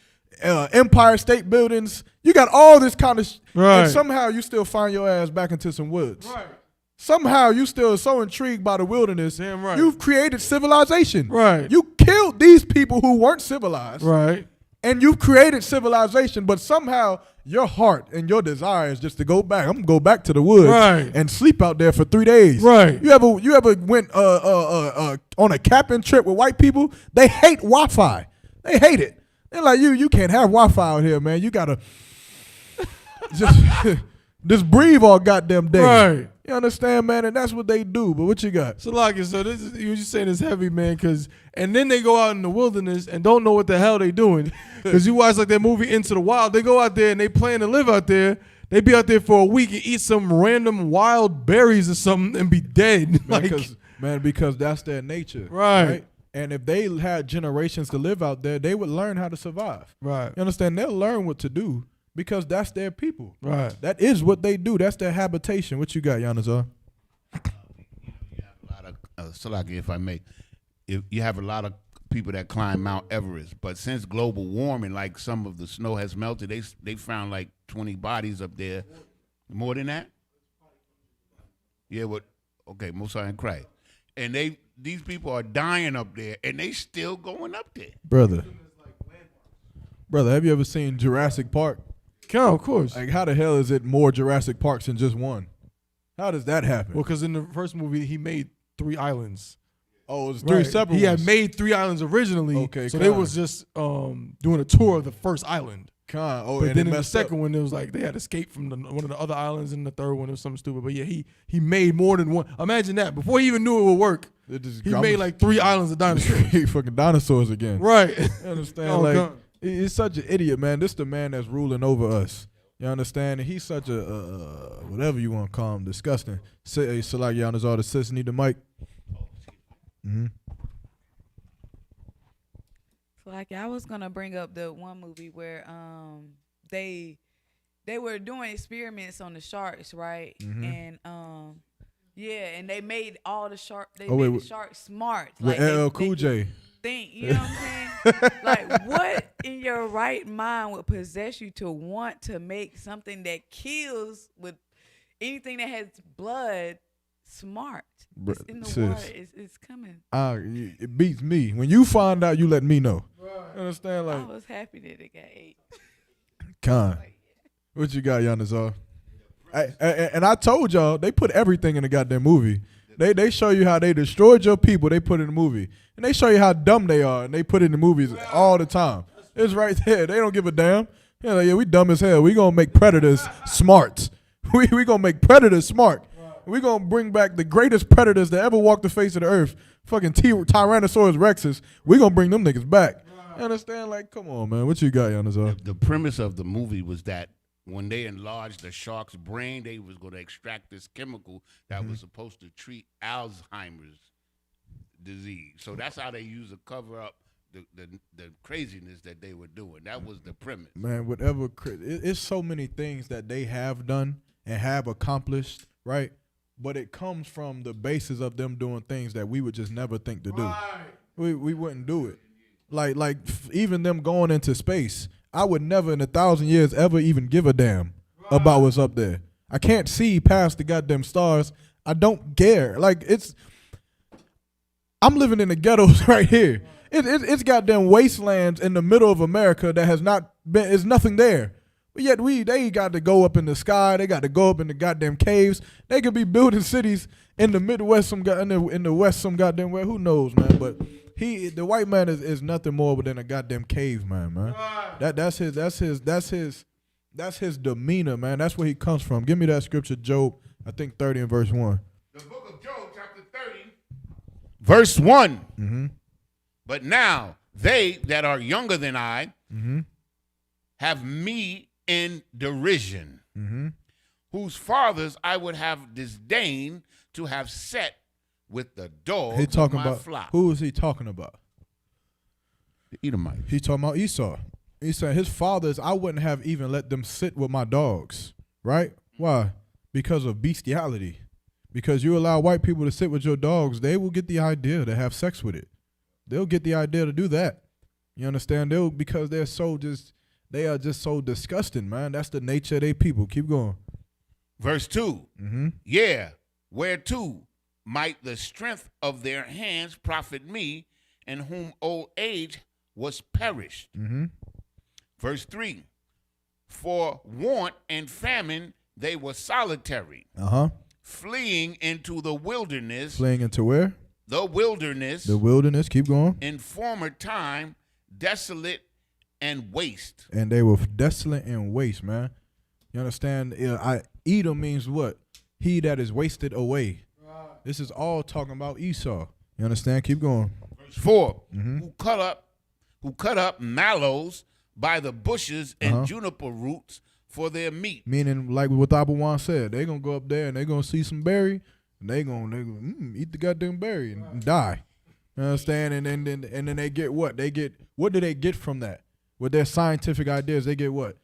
Empire State Buildings. You got all this kind of right. And somehow you still find your ass back into some woods. Right. Somehow you still so intrigued by the wilderness. Damn right. You've created civilization. Right. You killed these people who weren't civilized. Right. And you've created civilization, but somehow your heart and your desire is just to go back. I'm gonna go back to the woods Right. and sleep out there for 3 days. Right. You ever went on a camping trip with white people? They hate Wi-Fi. They hate it. They're like, you can't have Wi-Fi out here, man. You gotta just breathe all goddamn day. Right. You understand, man? And that's what they do. But what you got? So like, so this is you just saying it's heavy, man. And then they go out in the wilderness and don't know what the hell they doing. Because you watch like that movie Into the Wild. They go out there and they plan to live out there. They be out there for a week and eat some random wild berries or something and be dead. Because that's their nature. Right. And if they had generations to live out there, they would learn how to survive. Right. You understand? They'll learn what to do because that's their people. Right. That is what they do. That's their habitation. What you got, Yanazar? You have a lot of, Salaki, if I may, you have a lot of people that climb Mount Everest, but since global warming, like some of the snow has melted, they found like 20 bodies up there. More than that? Yeah, okay, Musa and Christ. And these people are dying up there, and they still going up there. Brother, have you ever seen Jurassic Park? Yeah, of course. Like, how the hell is it more Jurassic Parks than just one? How does that happen? Well, because in the first movie, he made 3 islands. Oh, it was 3 separate He had ones. made 3 islands originally. Okay, so they was just doing a tour of the first island. Oh, But and then in it the messed second up. one, it was like they had escaped from one of the other islands, and the third one it was something stupid. But yeah, he made more than one. Imagine that. Before he even knew it would work, he made like 3 islands of dinosaurs. fucking dinosaurs again. Right. You understand? Oh, like, God. he's such an idiot, man. This the man that's ruling over us. You understand? And he's such a whatever you want to call him, disgusting. Say, Salak Yanazar, the sis need the mic. Mm-hmm. Like I was gonna bring up the one movie where they were doing experiments on the sharks, right? Mm-hmm. And and they made all the sharks. They Oh, made wait, the sharks smart. With Like LL they Cool J. think, you know what I'm saying? Like, what in your right mind would possess you to want to make something that kills with anything that has blood smart? It's in the water. It's coming. It beats me. When you find out, you let me know. Right. Understand? I Like, was happy that it got 8. Con. What you got, Yanazar? And I told y'all, they put everything in the goddamn movie. They show you how they destroyed your people, they put it in the movie. And they show you how dumb they are, and they put it in the movies all the time. It's right there. They don't give a damn. Yeah, like, we dumb as hell. We gonna make predators smart. We gonna make predators smart. We gonna bring back the greatest predators that ever walked the face of the earth. Fucking Tyrannosaurus Rexes. We gonna bring them niggas back. You understand? Like, come on, man. What you got, Yanazar? The premise of the movie was that when they enlarged the shark's brain, they was going to extract this chemical that was supposed to treat Alzheimer's disease. So that's how they used to cover up the craziness that they were doing. That was the premise. Man, whatever. It's so many things that they have done and have accomplished, right? But it comes from the basis of them doing things that we would just never think to do. We wouldn't do it. Like even them going into space, I would never in 1,000 years ever even give a damn about what's up there. I can't see past the goddamn stars. I don't care. Like, I'm living in the ghettos right here. It's goddamn wastelands in the middle of America that has not been, there's nothing there. But yet they got to go up in the sky. They got to go up in the goddamn caves. They could be building cities in the Midwest, in the West, some goddamn where. Who knows, man? But the white man is nothing more than a goddamn caveman, man. That's his demeanor, man. That's where he comes from. Give me that scripture, Job. I think 30 and verse 1. The book of Job, chapter 30, verse 1. Mm-hmm. But now they that are younger than I have me in derision, whose fathers I would have disdained to have set with the dogs He talking of my about flock. who is he talking about? The Edomites. He talking about Esau. He said his fathers, I wouldn't have even let them sit with my dogs, right? Why? Because of bestiality. Because you allow white people to sit with your dogs, they will get the idea to have sex with it. They'll get the idea to do that. You understand? Because they are just so disgusting, man. That's the nature of their people. Keep going. Verse 2. Yeah, whereto might the strength of their hands profit me, in whom old age was perished. Verse 3. For want and famine, they were solitary, fleeing into the wilderness. Fleeing into where? The wilderness. The wilderness. Keep going. In former time, desolate and waste. And they were desolate and waste, man. You understand? Edom means what? He that is wasted away. This is all talking about Esau. You understand? Keep going. Verse 4. Who cut up mallows by the bushes and juniper roots for their meat. Meaning, like what Abawan said, they're going to go up there and they're going to see some berry, and they're going to eat the goddamn berry and die. You understand? And then they get what? What do they get from that? With their scientific ideas, they get what?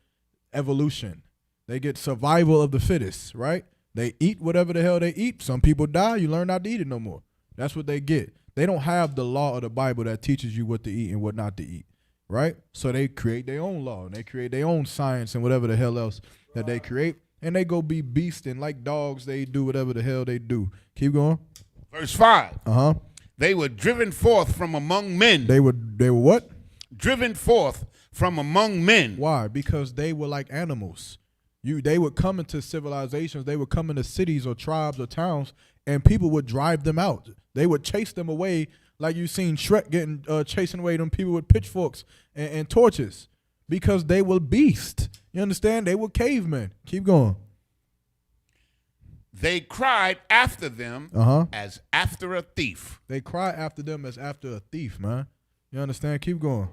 Evolution. They get survival of the fittest, right? They eat whatever the hell they eat. Some people die. You learn not to eat it no more. That's what they get. They don't have the law of the Bible that teaches you what to eat and what not to eat, right? So they create their own law, and they create their own science and whatever the hell else that they create, and they go be beasts, and like dogs, they do whatever the hell they do. Keep going. Verse 5. They were driven forth from among men. They were what? Driven forth from among men. Why? Because they were like animals. They would come into civilizations, they would come into cities or tribes or towns, and people would drive them out. They would chase them away, like you seen Shrek getting chasing away them people with pitchforks and torches, because they were beasts. You understand? They were cavemen. Keep going. They cried after them as after a thief. They cry after them as after a thief, man. You understand? Keep going.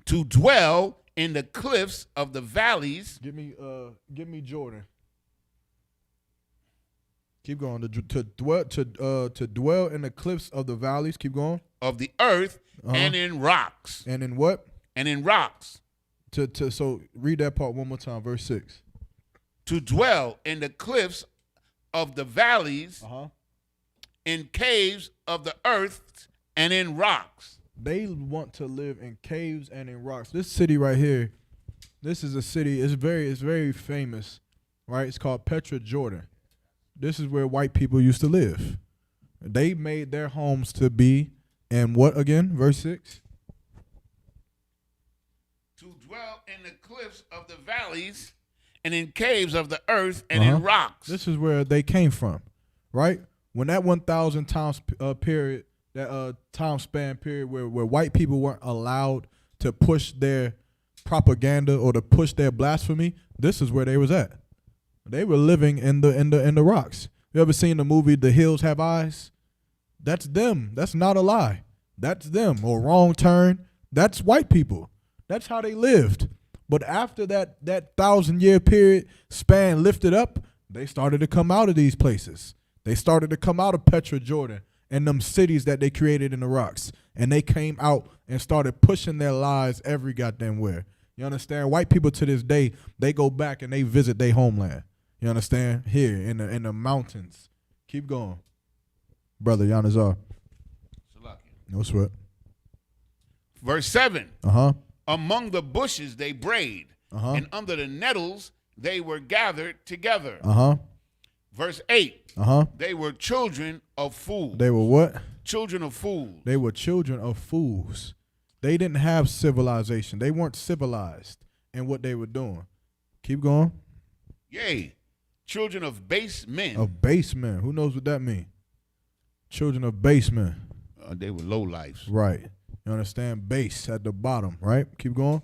To dwell in the cliffs of the valleys. Give me Jordan. Keep going. To dwell in the cliffs of the valleys. Keep going. Of the earth and in rocks. And in what? And in rocks. So read that part one more time. Verse 6. To dwell in the cliffs of the valleys, in caves of the earth and in rocks. They want to live in caves and in rocks. This city right here, this is a city. It's very famous, right? It's called Petra, Jordan. This is where white people used to live. They made their homes to be, and what again? Verse 6. To dwell in the cliffs of the valleys and in caves of the earth and in rocks. This is where they came from, right? When that 1,000 times period, that time span period where white people weren't allowed to push their propaganda or to push their blasphemy, this is where they was at. They were living in the rocks. You ever seen the movie The Hills Have Eyes? That's them. That's not a lie. That's them. Or Wrong Turn. That's white people. That's how they lived. But after that 1,000-year period span lifted up, they started to come out of these places. They started to come out of Petra, Jordan, and them cities that they created in the rocks. And they came out and started pushing their lies every goddamn where. You understand? White people to this day, they go back and they visit their homeland. You understand? Here in the mountains. Keep going. Brother Yanazar. No sweat. Verse 7. Among the bushes they brayed, and under the nettles they were gathered together. Verse 8. They were children of fools. They were what? Children of fools. They were children of fools. They didn't have civilization. They weren't civilized in what they were doing. Keep going. Yea, children of base men. Of base men. Who knows what that means? Children of base men. They were low lives. Right. You understand? Base at the bottom, right? Keep going.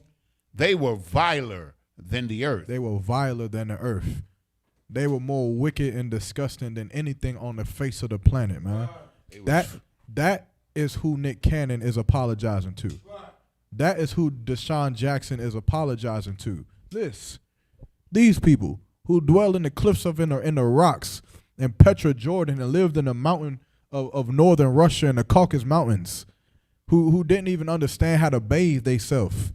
They were viler than the earth. They were viler than the earth. They were more wicked and disgusting than anything on the face of the planet, man. That is who Nick Cannon is apologizing to. That is who Deshaun Jackson is apologizing to. These people who dwell in the cliffs of in the rocks in Petra, Jordan, and lived in the mountain of northern Russia and the Caucasus Mountains, who didn't even understand how to bathe themselves,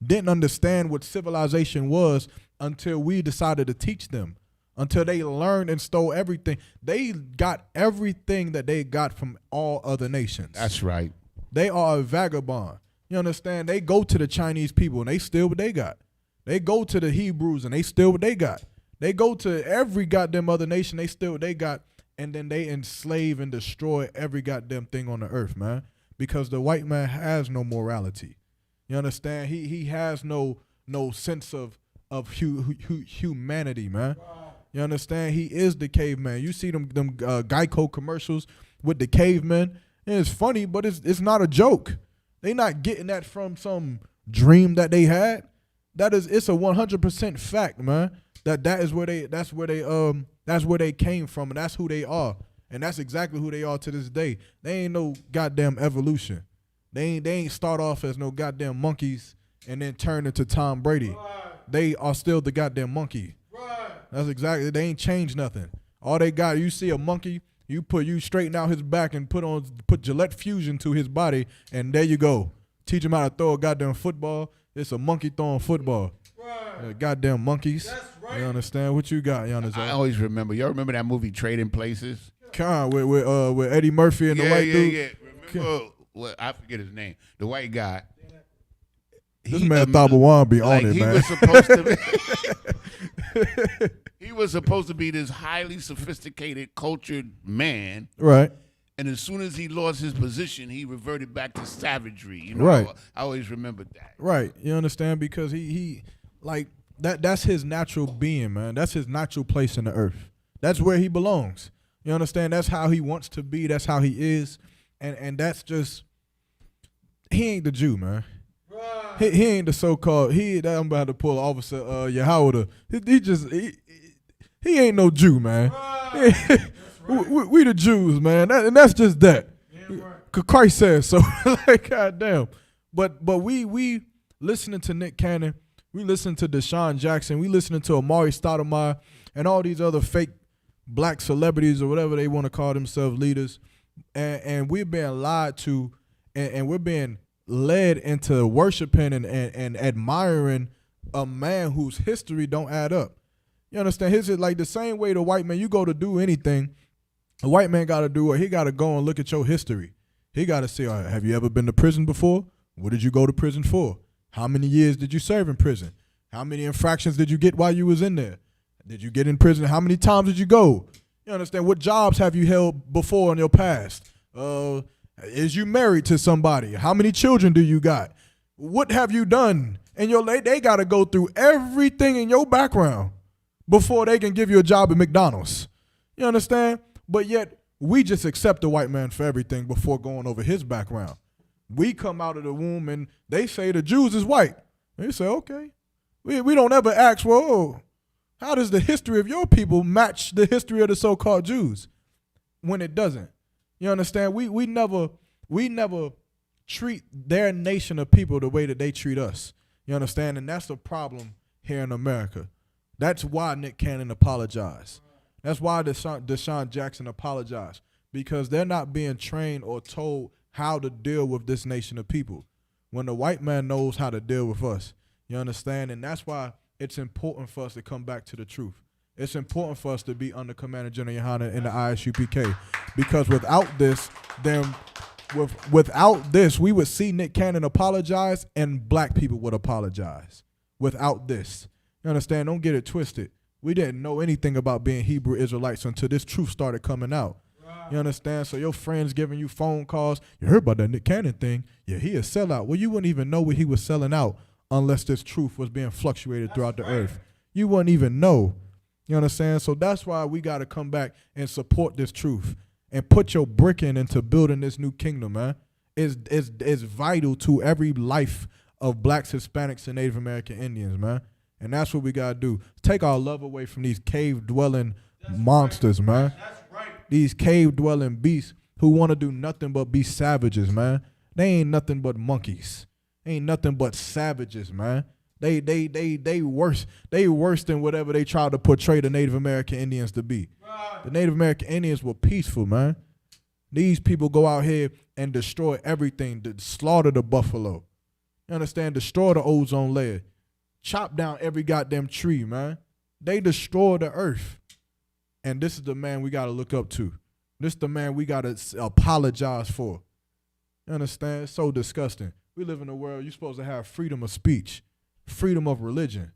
didn't understand what civilization was until we decided to teach them. Until they learned and stole everything. They got everything that they got from all other nations. That's right. They are a vagabond. You understand? They go to the Chinese people and they steal what they got. They go to the Hebrews and they steal what they got. They go to every goddamn other nation, they steal what they got, and then they enslave and destroy every goddamn thing on the earth, man. Because the white man has no morality. You understand? He has no sense of of humanity, man. You understand? He is the caveman. You see them Geico commercials with the cavemen. And it's funny, but it's not a joke. They not getting that from some dream that they had. It's a 100% fact, man. That's where they came from, and that's who they are. And that's exactly who they are to this day. They ain't no goddamn evolution. They ain't start off as no goddamn monkeys and then turn into Tom Brady. Right. They are still the goddamn monkey. Right. That's exactly. They ain't changed nothing. All they got, you see a monkey, you straighten out his back and put Gillette Fusion to his body, and there you go. Teach him how to throw a goddamn football. It's a monkey throwing football. Right. Goddamn monkeys. That's right. You understand what you got, Giannis? I always remember. Y'all remember that movie Trading Places? With Eddie Murphy and the white dude. Yeah. Remember? Well, I forget his name. The white guy. This man Thabawan be on it, he man. Was supposed to be, he was supposed to be this highly sophisticated, cultured man. Right. And as soon as he lost his position, he reverted back to savagery. You know, right. I always remembered that. Right. You understand? Because he like that's his natural being, man. That's his natural place in the earth. That's where he belongs. You understand? That's how he wants to be. That's how he is. And that's just, he ain't the Jew, man. Right. He ain't the so-called, I'm about to pull Officer YAHANNA. He ain't no Jew, man. Right. we the Jews, man. And that's just that. Yeah, right. Cause Christ says so. Like, goddamn. But we listening to Nick Cannon, we listening to Deshaun Jackson, we listening to Amari Stoudemire and all these other fake black celebrities or whatever they want to call themselves, leaders. And we're being lied to, and we're being led into worshiping and admiring a man whose history don't add up. You understand? His is like the same way the white man, you go to do anything, the white man got to do it. He got to go and look at your history. He got to say, all right, have you ever been to prison before? What did you go to prison for? How many years did you serve in prison? How many infractions did you get while you was in there? Did you get in prison? How many times did you go? You understand? What jobs have you held before in your past? Is you married to somebody? How many children do you got? What have you done? And they got to go through everything in your background before they can give you a job at McDonald's. You understand? But yet we just accept the white man for everything before going over his background. We come out of the womb and they say the Jews is white. They say, okay. We don't ever ask, well, how does the history of your people match the history of the so-called Jews when it doesn't? You understand? We never treat their nation of people the way that they treat us. You understand? And that's the problem here in America. That's why Nick Cannon apologized. That's why Deshaun Jackson apologized, because they're not being trained or told how to deal with this nation of people when the white man knows how to deal with us. You understand? And that's why it's important for us to come back to the truth. It's important for us to be under Commander General YAHANNA in the I.S.U.P.K. because without this, we would see Nick Cannon apologize and black people would apologize. Without this. You understand? Don't get it twisted. We didn't know anything about being Hebrew Israelites until this truth started coming out. Right. You understand? So your friends giving you phone calls. You heard about that Nick Cannon thing? Yeah, he a sellout. Well, you wouldn't even know what he was selling out unless this truth was being fluctuated throughout the earth. You wouldn't even know. You understand? So that's why we got to come back and support this truth and put your brick into building this new kingdom, man. It's vital to every life of blacks, Hispanics, and Native American Indians, man. And that's what we got to do. Take our love away from these cave-dwelling monsters, man. That's right. These cave-dwelling beasts who want to do nothing but be savages, man. They ain't nothing but monkeys. Ain't nothing but savages, man. They worse than whatever they try to portray the Native American Indians to be. Right. The Native American Indians were peaceful, man. These people go out here and destroy everything, slaughter the buffalo. You understand? Destroy the ozone layer. Chop down every goddamn tree, man. They destroy the earth. And this is the man we got to look up to. This is the man we got to apologize for. You understand? It's so disgusting. We live in a world you're supposed to have freedom of speech, freedom of religion.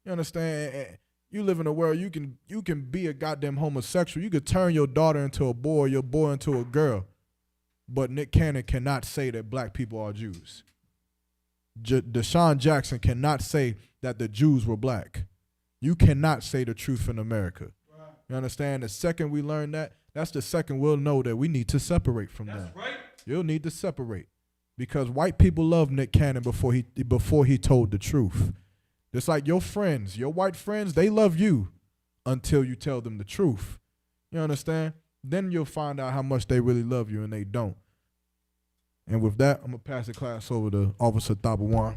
You understand? You live in a world you can be a goddamn homosexual. You could turn your daughter into a boy, your boy into a girl. But Nick Cannon cannot say that black people are Jews. Deshaun Jackson cannot say that the Jews were black. You cannot say the truth in America. Right. You understand? The second we learn that, that's the second we'll know that we need to separate from them. Right. You'll need to separate. Because white people love Nick Cannon before he told the truth. Just like your friends, your white friends, they love you until you tell them the truth. You understand? Then you'll find out how much they really love you and they don't. And with that, I'm going to pass the class over to Officer Thabawan.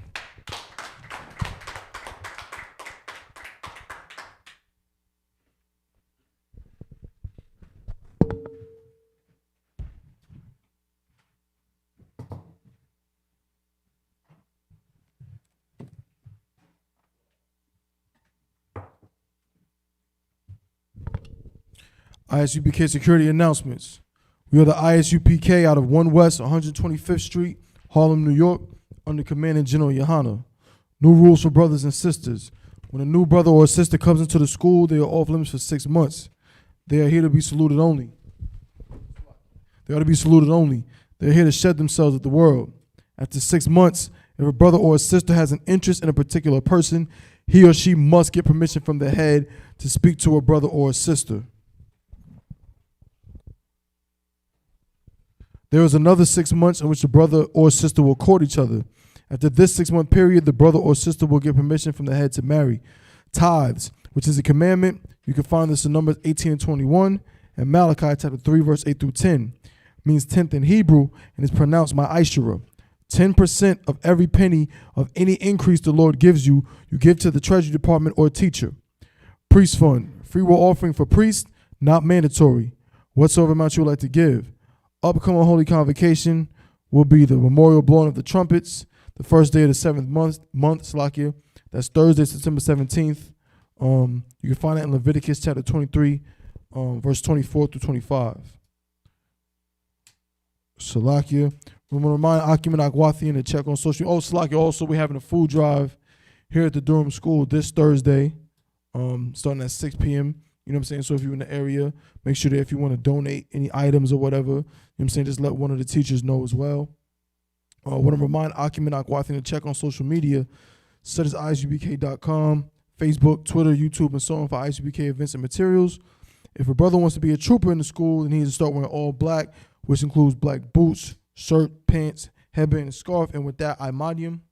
I.S.U.P.K. security announcements. We are the I.S.U.P.K. out of 1 West 125th Street, Harlem, New York, under Commandant General YAHANNA. New rules for brothers and sisters. When a new brother or sister comes into the school, they are off limits for 6 months. They are here to be saluted only. They are to be saluted only. They are here to shed themselves at the world. After 6 months, if a brother or a sister has an interest in a particular person, he or she must get permission from the head to speak to a brother or a sister. There is another 6 months in which the brother or sister will court each other. After this 6 month period, the brother or sister will get permission from the head to marry. Tithes, which is a commandment, you can find this in Numbers 18 and 21, and Malachi chapter 3, verse 8 through 10. Means 10th in Hebrew, and is pronounced ma'ashera. 10% of every penny of any increase the Lord gives you, you give to the treasury department or teacher. Priest fund, free will offering for priests, not mandatory. Whatsoever amount you would like to give. Upcoming Holy Convocation will be the memorial blowing of the trumpets, the first day of the 7th month, Salakia. That's Thursday, September 17th. You can find that in Leviticus chapter 23, verse 24 through 25. Salakia. We want to remind Akim and Agwathi to check on social. Oh, Salakia, also we're having a food drive here at the Durham School this Thursday, starting at 6 p.m. You know what I'm saying? So if you're in the area, make sure that if you want to donate any items or whatever, you know what I'm saying, just let one of the teachers know as well. I want to remind Akim and Akwathi to check on social media, such as ISUPK.com, Facebook, Twitter, YouTube, and so on for I.S.U.P.K. events and materials. If a brother wants to be a trooper in the school, then he needs to start wearing all black, which includes black boots, shirt, pants, headband, and scarf. And with that, I mod him.